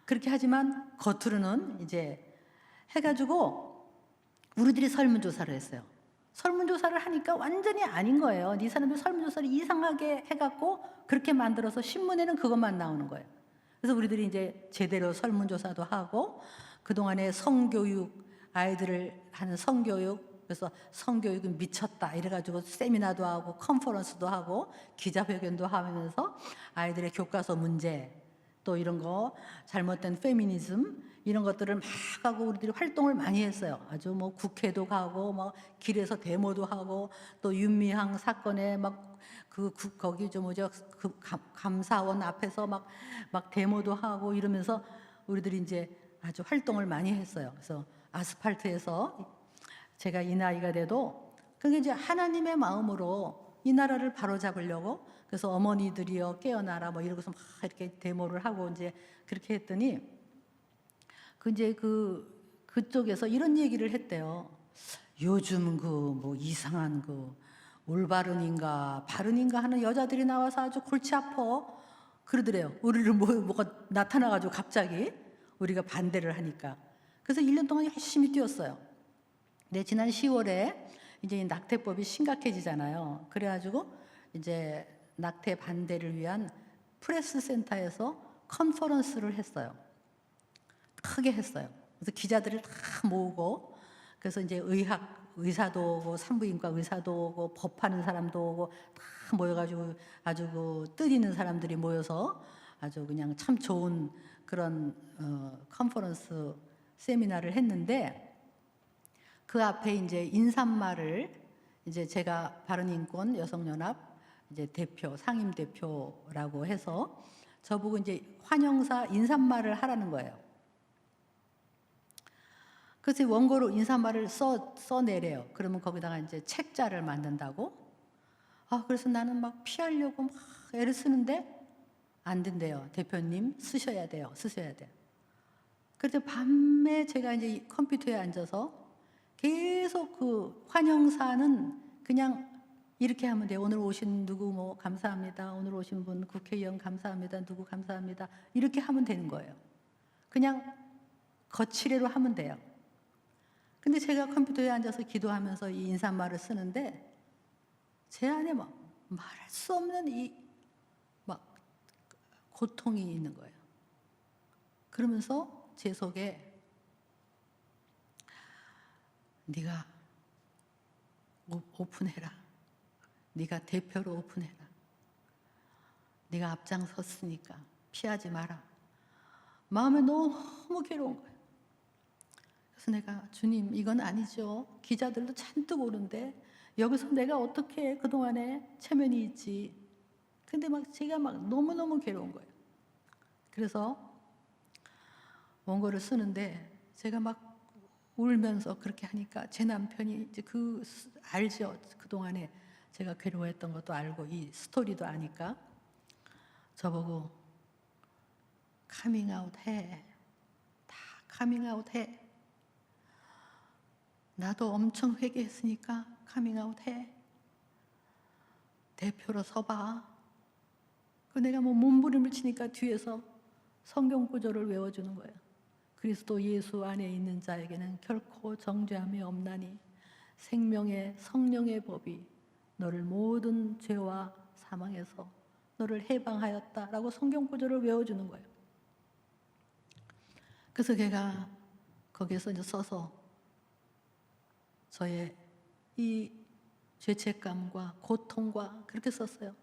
S1: 그렇게 하지만 겉으로는 이제 해가지고 우리들이 설문조사를 했어요. 설문조사를 하니까 완전히 아닌 거예요. 이 사람들이 설문조사를 이상하게 해갖고 그렇게 만들어서 신문에는 그것만 나오는 거예요. 그래서 우리들이 이제 제대로 설문조사도 하고 그동안에 성교육, 아이들을 하는 성교육, 그래서 성교육은 미쳤다 이래가지고 세미나도 하고 컨퍼런스도 하고 기자회견도 하면서 아이들의 교과서 문제, 또 이런 거 잘못된 페미니즘 이런 것들을 막 하고 우리들이 활동을 많이 했어요. 아주 뭐 국회도 가고 뭐 길에서 데모도 하고 또 윤미향 사건에 막 거기 그 감사원 앞에서 막 데모도 하고 이러면서 우리들이 이제 아주 활동을 많이 했어요. 그래서 아스팔트에서 제가 이 나이가 돼도 그게 이제 하나님의 마음으로 이 나라를 바로잡으려고, 그래서 어머니들이여 깨어나라 뭐 이러고서 막 이렇게 데모를 하고 이제 그렇게 했더니 그쪽에서 이런 얘기를 했대요. 요즘 뭐 이상한 올바른인가 바른인가 하는 여자들이 나와서 아주 골치 아파 그러더래요. 우리를 뭐가 나타나가지고 갑자기 우리가 반대를 하니까. 그래서 1년 동안 열심히 뛰었어요. 근데 지난 10월에 이제 낙태법이 심각해지잖아요. 그래가지고 이제 낙태 반대를 위한 프레스 센터에서 컨퍼런스를 했어요. 크게 했어요. 그래서 기자들을 다 모으고, 그래서 이제 의사도 오고 산부인과 의사도 오고 법하는 사람도 오고 다 모여가지고 아주 뜻 있는 사람들이 모여서 아주 그냥 참 좋은 그런 컨퍼런스 세미나를 했는데, 그 앞에 이제 인사말을 이제 제가 바른인권 여성연합 이제 대표, 상임 대표라고 해서 저보고 이제 환영사 인사말을 하라는 거예요. 그래서 원고로 인사말을 써내래요. 그러면 거기다가 이제 책자를 만든다고. 그래서 나는 막 피하려고 막 애를 쓰는데 안 된대요. 대표님 쓰셔야 돼요. 그래서 밤에 제가 이제 컴퓨터에 앉아서 계속 그 환영사는 그냥 이렇게 하면 돼요. 오늘 오신 누구 뭐 감사합니다. 오늘 오신 분 국회의원 감사합니다. 누구 감사합니다. 이렇게 하면 되는 거예요. 그냥 거치례로 하면 돼요. 근데 제가 컴퓨터에 앉아서 기도하면서 이 인사말을 쓰는데 제 안에 막 말할 수 없는 막 고통이 있는 거예요. 그러면서 제 속에 네가 오픈해라. 네가 대표로 오픈해라. 네가 앞장섰으니까 피하지 마라. 마음에 너무 괴로운 거예요. 그래서 내가 주님 이건 아니죠. 기자들도 잔뜩 오는데 여기서 내가 어떻게 그동안에 체면이 있지. 근데 제가 너무너무 괴로운 거예요. 그래서 원고를 쓰는데 제가 울면서 그렇게 하니까 제 남편이 이제 알죠. 그동안에 제가 괴로워했던 것도 알고 이 스토리도 아니까 저보고 카밍아웃 해. 다 카밍아웃 해. 나도 엄청 회개했으니까 카밍아웃 해. 대표로 서봐. 내가 몸부림을 치니까 뒤에서 성경 구절을 외워주는 거예요. 그리스도 예수 안에 있는 자에게는 결코 정죄함이 없나니 생명의 성령의 법이 너를 모든 죄와 사망에서 너를 해방하였다라고 성경 구절을 외워주는 거예요. 그래서 걔가 거기에서 이제 써서 저의 이 죄책감과 고통과 그렇게 썼어요.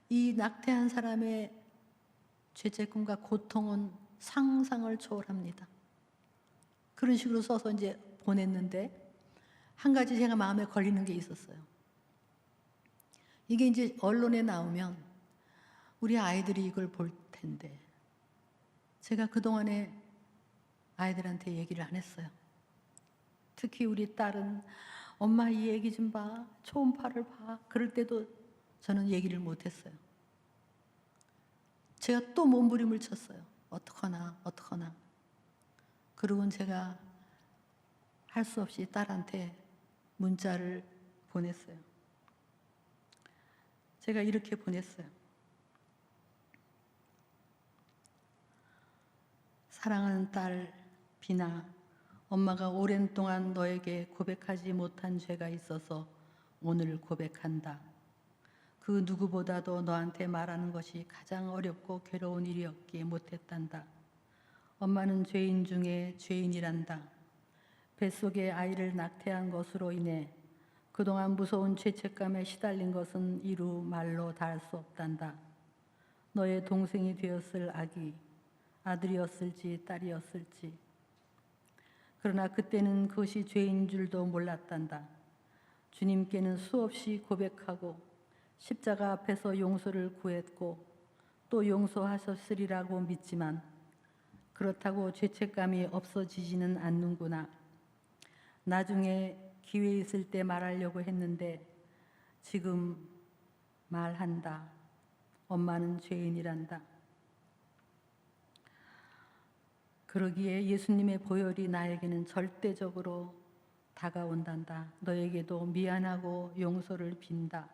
S1: 이 낙태한 사람의 죄책감과 고통은 상상을 초월합니다. 그런 식으로 써서 이제 보냈는데 한 가지 제가 마음에 걸리는 게 있었어요. 이게 이제 언론에 나오면 우리 아이들이 이걸 볼 텐데 제가 그동안에 아이들한테 얘기를 안 했어요. 특히 우리 딸은 엄마 이 얘기 좀 봐. 초음파를 봐. 그럴 때도 저는 얘기를 못 했어요. 제가 또 몸부림을 쳤어요. 어떡하나. 그러고는 제가 할 수 없이 딸한테 문자를 보냈어요. 제가 이렇게 보냈어요. 사랑하는 딸 비나, 엄마가 오랜 동안 너에게 고백하지 못한 죄가 있어서 오늘 고백한다. 그 누구보다도 너한테 말하는 것이 가장 어렵고 괴로운 일이었기에 못했단다. 엄마는 죄인 중에 죄인이란다. 뱃속에 아이를 낙태한 것으로 인해 그동안 무서운 죄책감에 시달린 것은 이루 말로 다 할 수 없단다. 너의 동생이 되었을 아기, 아들이었을지 딸이었을지. 그러나 그때는 그것이 죄인 줄도 몰랐단다. 주님께는 수없이 고백하고 십자가 앞에서 용서를 구했고 또 용서하셨으리라고 믿지만 그렇다고 죄책감이 없어지지는 않는구나. 나중에 기회 있을 때 말하려고 했는데 지금 말한다. 엄마는 죄인이란다. 그러기에 예수님의 보혈이 나에게는 절대적으로 다가온단다. 너에게도 미안하고 용서를 빈다.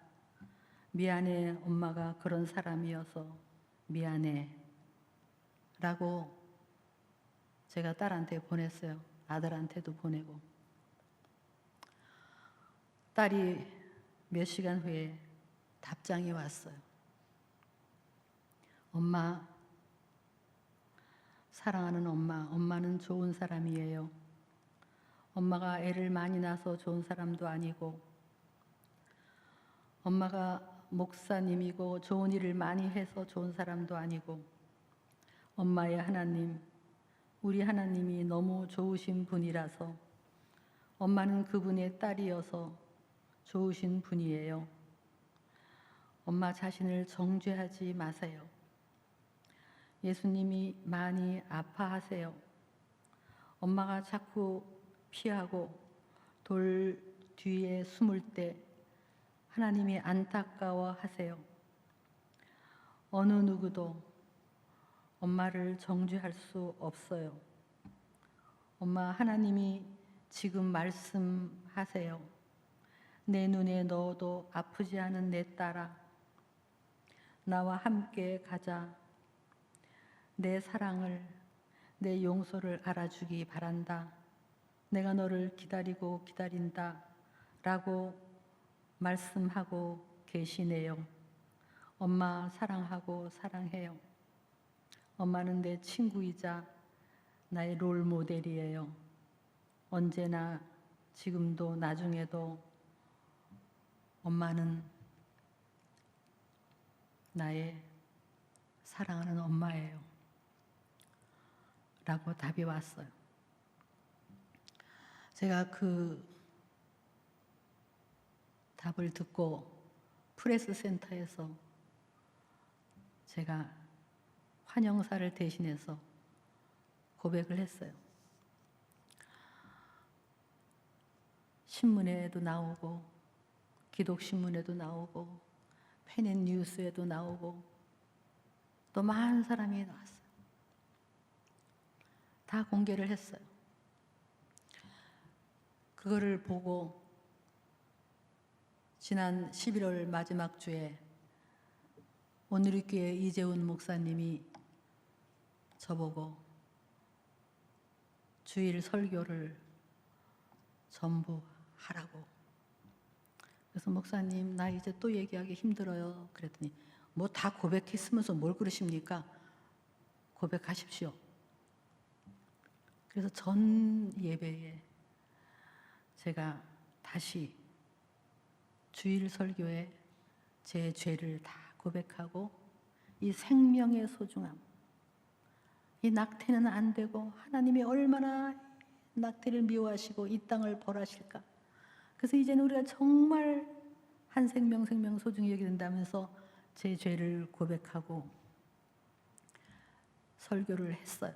S1: 미안해, 엄마가 그런 사람이어서 미안해. 라고 제가 딸한테 보냈어요. 아들한테도 보내고. 딸이 몇 시간 후에 답장이 왔어요. 엄마, 사랑하는 엄마, 엄마는 좋은 사람이에요. 엄마가 애를 많이 낳아서 좋은 사람도 아니고 엄마가 목사님이고 좋은 일을 많이 해서 좋은 사람도 아니고 엄마의 하나님, 우리 하나님이 너무 좋으신 분이라서 엄마는 그분의 딸이어서 좋으신 분이에요. 엄마 자신을 정죄하지 마세요. 예수님이 많이 아파하세요. 엄마가 자꾸 피하고 돌 뒤에 숨을 때 하나님이 안타까워하세요. 어느 누구도 엄마를 정죄할 수 없어요. 엄마, 하나님이 지금 말씀하세요. 내 눈에 넣어도 아프지 않은 내 딸아, 나와 함께 가자. 내 사랑을, 내 용서를 알아주기 바란다. 내가 너를 기다리고 기다린다. 라고 말씀하고 계시네요. 엄마 사랑하고 사랑해요. 엄마는 내 친구이자 나의 롤 모델이에요. 언제나 지금도 나중에도 엄마는 나의 사랑하는 엄마예요. 라고 답이 왔어요. 제가 그 답을 듣고 프레스 센터에서 제가 환영사를 대신해서 고백을 했어요. 신문에도 나오고 기독신문에도 나오고 펜앤뉴스에도 나오고 또 많은 사람이 나왔어요. 다 공개를 했어요. 그거를 보고 지난 11월 마지막 주에 온누리교회 이재훈 목사님이 저보고 주일 설교를 전부 하라고. 그래서 목사님, 나 이제 또 얘기하기 힘들어요. 그랬더니 뭐 다 고백했으면서 뭘 그러십니까? 고백하십시오. 그래서 전 예배에 제가 다시 주일 설교에 제 죄를 다 고백하고 이 생명의 소중함, 이 낙태는 안 되고 하나님이 얼마나 낙태를 미워하시고 이 땅을 벌하실까. 그래서 이제는 우리가 정말 한 생명 소중히 여기게 된다면서 제 죄를 고백하고 설교를 했어요.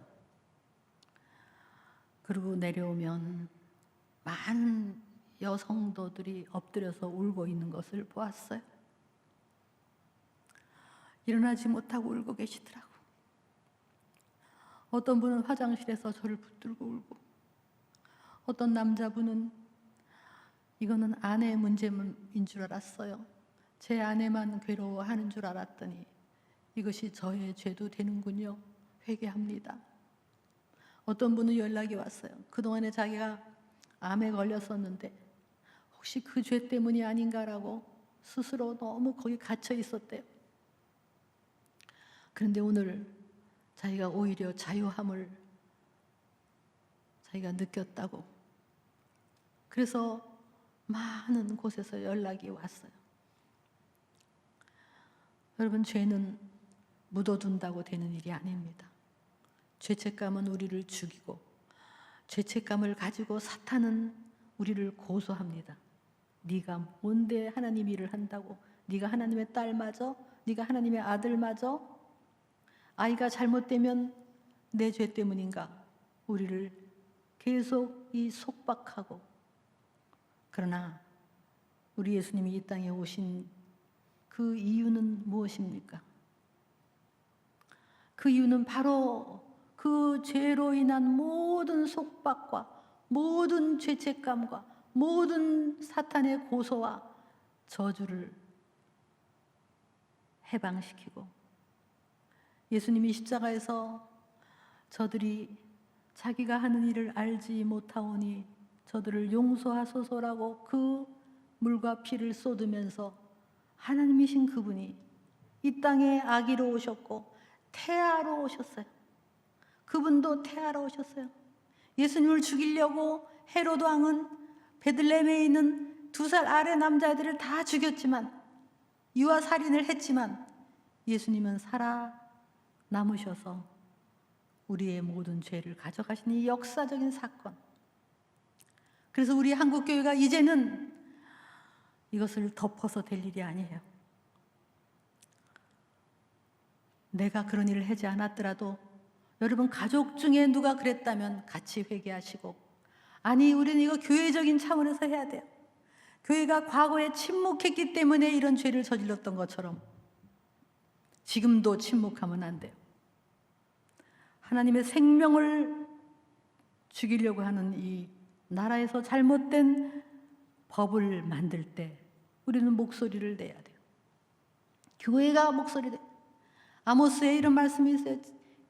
S1: 그리고 내려오면 많은 여성도들이 엎드려서 울고 있는 것을 보았어요. 일어나지 못하고 울고 계시더라고. 어떤 분은 화장실에서 저를 붙들고 울고, 어떤 남자분은 이거는 아내의 문제인 줄 알았어요. 제 아내만 괴로워하는 줄 알았더니 이것이 저의 죄도 되는군요. 회개합니다. 어떤 분은 연락이 왔어요. 그동안에 자기가 암에 걸렸었는데 혹시 그 죄 때문이 아닌가라고 스스로 너무 거기 갇혀 있었대요. 그런데 오늘 자기가 오히려 자유함을 자기가 느꼈다고. 그래서 많은 곳에서 연락이 왔어요. 여러분, 죄는 묻어둔다고 되는 일이 아닙니다. 죄책감은 우리를 죽이고 죄책감을 가지고 사탄은 우리를 고소합니다. 네가 뭔데 하나님 일을 한다고? 네가 하나님의 딸 맞아? 네가 하나님의 아들 맞아? 아이가 잘못되면 내 죄 때문인가? 우리를 계속 이 속박하고. 그러나 우리 예수님이 이 땅에 오신 그 이유는 무엇입니까? 그 이유는 바로 그 죄로 인한 모든 속박과 모든 죄책감과 모든 사탄의 고소와 저주를 해방시키고, 예수님이 십자가에서 저들이 자기가 하는 일을 알지 못하오니 저들을 용서하소서라고 그 물과 피를 쏟으면서 하나님이신 그분이 이 땅에 아기로 오셨고 태아로 오셨어요. 그분도 태아로 오셨어요. 예수님을 죽이려고 헤로드 왕은 베들레헴에 있는 2살 아래 남자들을 다 죽였지만, 유아 살인을 했지만 예수님은 살아남으셔서 우리의 모든 죄를 가져가신 이 역사적인 사건. 그래서 우리 한국교회가 이제는 이것을 덮어서 될 일이 아니에요. 내가 그런 일을 하지 않았더라도 여러분 가족 중에 누가 그랬다면 같이 회개하시고, 아니 우리는 이거 교회적인 차원에서 해야 돼요. 교회가 과거에 침묵했기 때문에 이런 죄를 저질렀던 것처럼 지금도 침묵하면 안 돼요. 하나님의 생명을 죽이려고 하는 이 나라에서 잘못된 법을 만들 때 우리는 목소리를 내야 돼요. 교회가 목소리를 내요. 아모스에 이런 말씀이 있어요.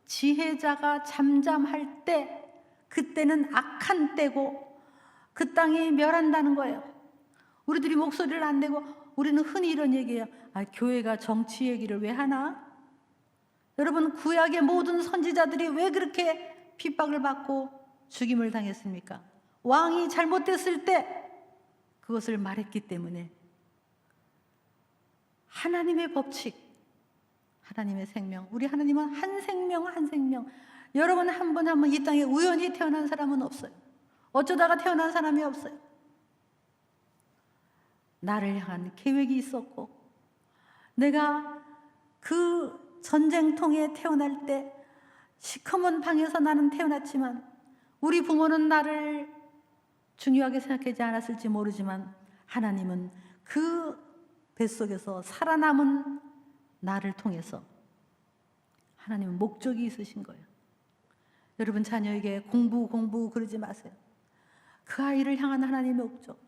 S1: 지혜자가 잠잠할 때 그때는 악한 때고 그 땅이 멸한다는 거예요. 우리들이 목소리를 안 내고 우리는 흔히 이런 얘기해요. 교회가 정치 얘기를 왜 하나? 여러분, 구약의 모든 선지자들이 왜 그렇게 핍박을 받고 죽임을 당했습니까? 왕이 잘못됐을 때 그것을 말했기 때문에 하나님의 법칙, 하나님의 생명, 우리 하나님은 한 생명 한 생명, 여러분 한 분 한 분 이 땅에 우연히 태어난 사람은 없어요. 어쩌다가 태어난 사람이 없어요. 나를 향한 계획이 있었고, 내가 그 전쟁통에 태어날 때 시커먼 방에서 나는 태어났지만 우리 부모는 나를 중요하게 생각하지 않았을지 모르지만 하나님은 그 뱃속에서 살아남은 나를 통해서 하나님은 목적이 있으신 거예요. 여러분 자녀에게 공부 그러지 마세요. 그 아이를 향한 하나님의 목적,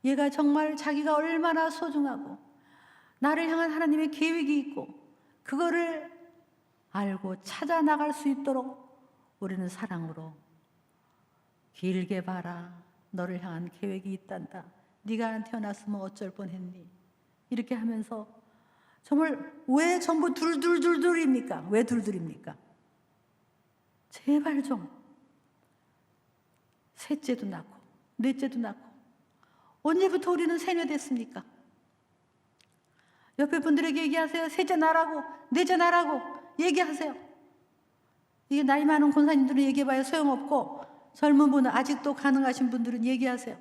S1: 얘가 정말 자기가 얼마나 소중하고 나를 향한 하나님의 계획이 있고 그거를 알고 찾아 나갈 수 있도록 우리는 사랑으로 길게 봐라. 너를 향한 계획이 있단다. 네가 안 태어났으면 어쩔 뻔했니? 이렇게 하면서 정말 왜 전부 둘둘둘둘입니까? 왜 둘둘입니까? 제발 좀 셋째도 낳고 넷째도 낳고 언제부터 우리는 세뇌됐습니까? 옆에 분들에게 얘기하세요. 셋째 낳으라고, 넷째 낳으라고 얘기하세요. 이게 나이 많은 권사님들은 얘기해봐야 소용없고 젊은 분은 아직도 가능하신 분들은 얘기하세요.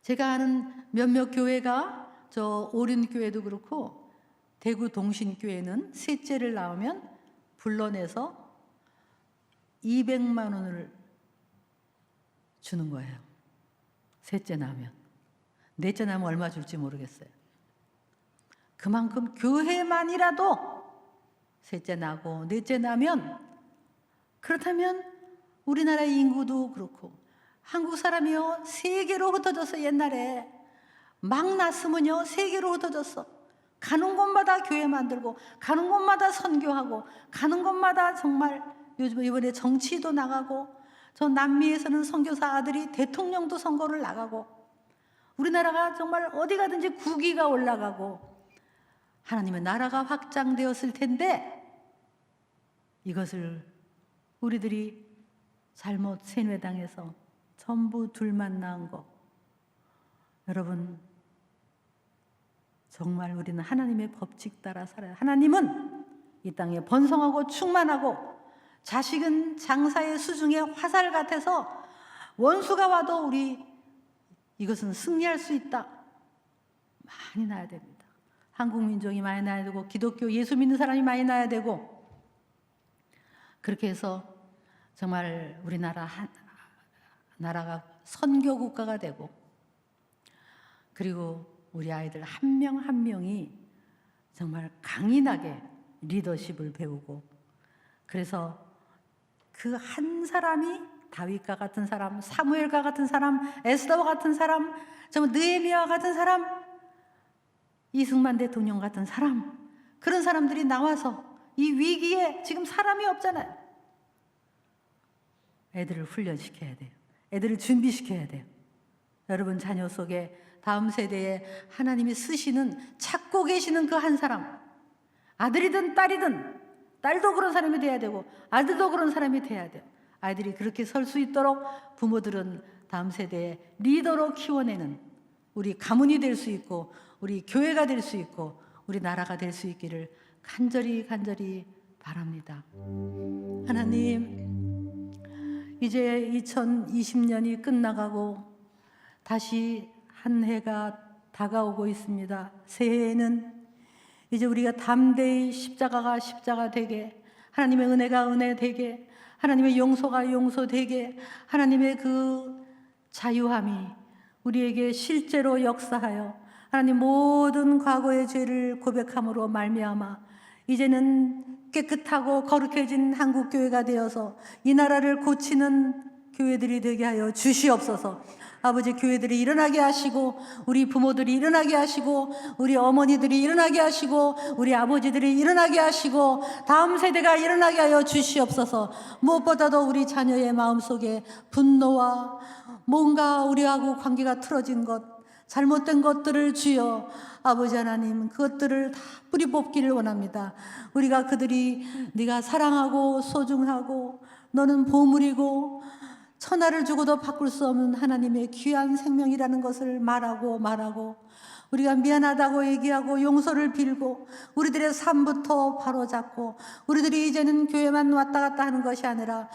S1: 제가 아는 몇몇 교회가 저 오륜교회도 그렇고 대구 동신교회는 셋째를 낳으면 불러내서 200만 원을 주는 거예요. 셋째 낳으면. 넷째 낳으면 얼마 줄지 모르겠어요. 그만큼 교회만이라도 셋째 낳고 넷째 낳으면, 그렇다면 우리나라의 인구도 그렇고 한국 사람이요 세계로 흩어져서 옛날에 막 났으면요 세계로 흩어졌어. 가는 곳마다 교회 만들고 가는 곳마다 선교하고 가는 곳마다 정말 요즘 이번에 정치도 나가고 저 남미에서는 선교사 아들이 대통령도 선거를 나가고 우리나라가 정말 어디 가든지 국위가 올라가고 하나님의 나라가 확장되었을 텐데 이것을 우리들이 잘못 세뇌당해서 전부 둘만 낳은 거. 여러분 정말 우리는 하나님의 법칙 따라 살아요. 하나님은 이 땅에 번성하고 충만하고 자식은 장사의 수중에 화살 같아서 원수가 와도 우리 이것은 승리할 수 있다. 많이 낳아야 됩니다. 한국 민족이 많이 낳아야 되고 기독교 예수 믿는 사람이 많이 낳아야 되고 그렇게 해서 정말 우리나라 나라가 선교 국가가 되고 그리고 우리 아이들 한 명 한 명이 정말 강인하게 리더십을 배우고 그래서 그 한 사람이 다윗과 같은 사람, 사무엘과 같은 사람, 에스더와 같은 사람, 정말 느헤미야와 같은 사람, 이승만 대통령 같은 사람, 그런 사람들이 나와서 이 위기에 지금 사람이 없잖아요. 애들을 훈련시켜야 돼요. 애들을 준비시켜야 돼요. 여러분 자녀 속에 다음 세대에 하나님이 쓰시는 찾고 계시는 그 한 사람, 아들이든 딸이든 딸도 그런 사람이 돼야 되고 아들도 그런 사람이 돼야 돼요. 아이들이 그렇게 설 수 있도록 부모들은 다음 세대에 리더로 키워내는 우리 가문이 될 수 있고 우리 교회가 될 수 있고 우리 나라가 될 수 있기를 간절히 바랍니다. 하나님, 이제 2020년이 끝나가고 다시 한 해가 다가오고 있습니다. 새해에는 이제 우리가 담대히 십자가가 십자가 되게, 하나님의 은혜가 은혜 되게, 하나님의 용서가 용서 되게, 하나님의 그 자유함이 우리에게 실제로 역사하여 하나님 모든 과거의 죄를 고백함으로 말미암아 이제는 깨끗하고 거룩해진 한국교회가 되어서 이 나라를 고치는 교회들이 되게 하여 주시옵소서. 아버지, 교회들이 일어나게 하시고 우리 부모들이 일어나게 하시고 우리 어머니들이 일어나게 하시고 우리 아버지들이 일어나게 하시고 다음 세대가 일어나게 하여 주시옵소서. 무엇보다도 우리 자녀의 마음속에 분노와 뭔가 우리하고 관계가 틀어진 것, 잘못된 것들을 주여 아버지 하나님, 그것들을 다 뿌리 뽑기를 원합니다. 우리가 그들이 네가 사랑하고 소중하고 너는 보물이고 천하를 주고도 바꿀 수 없는 하나님의 귀한 생명이라는 것을 말하고 우리가 미안하다고 얘기하고 용서를 빌고 우리들의 삶부터 바로잡고 우리들이 이제는 교회만 왔다 갔다 하는 것이 아니라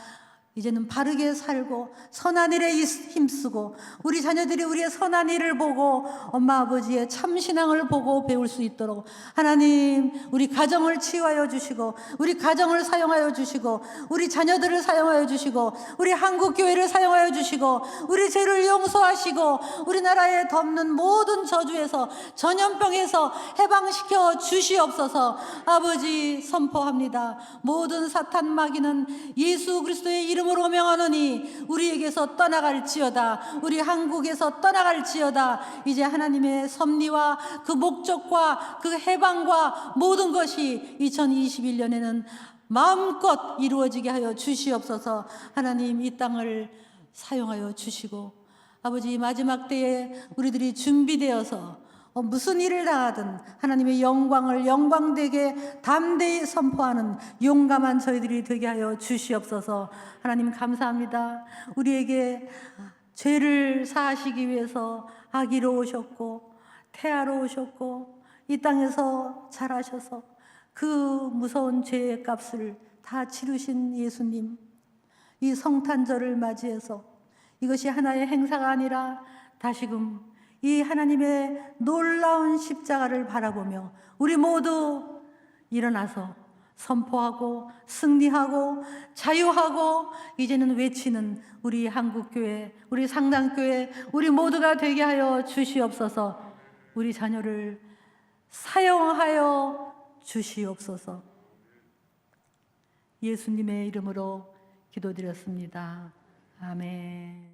S1: 이제는 바르게 살고 선한 일에 힘쓰고 우리 자녀들이 우리의 선한 일을 보고 엄마 아버지의 참신앙을 보고 배울 수 있도록 하나님 우리 가정을 치유하여 주시고 우리 가정을 사용하여 주시고 우리 자녀들을 사용하여 주시고 우리 한국교회를 사용하여 주시고 우리 죄를 용서하시고 우리나라에 덮는 모든 저주에서 전염병에서 해방시켜 주시옵소서. 아버지 선포합니다. 모든 사탄 마귀는 예수 그리스도의 이름으로 명하노니 우리에게서 떠나갈지어다. 우리 한국에서 떠나갈지어다. 이제 하나님의 섭리와 그 목적과 그 해방과 모든 것이 2021년에는 마음껏 이루어지게 하여 주시옵소서. 하나님 이 땅을 사용하여 주시고 아버지 마지막 때에 우리들이 준비되어서 무슨 일을 당하든 하나님의 영광을 영광되게 담대히 선포하는 용감한 저희들이 되게 하여 주시옵소서. 하나님 감사합니다. 우리에게 죄를 사하시기 위해서 아기로 오셨고 태아로 오셨고 이 땅에서 자라셔서 그 무서운 죄의 값을 다 치르신 예수님, 이 성탄절을 맞이해서 이것이 하나의 행사가 아니라 다시금 이 하나님의 놀라운 십자가를 바라보며 우리 모두 일어나서 선포하고 승리하고 자유하고 이제는 외치는 우리 한국교회, 우리 상당교회, 우리 모두가 되게 하여 주시옵소서. 우리 자녀를 사용하여 주시옵소서. 예수님의 이름으로 기도드렸습니다. 아멘.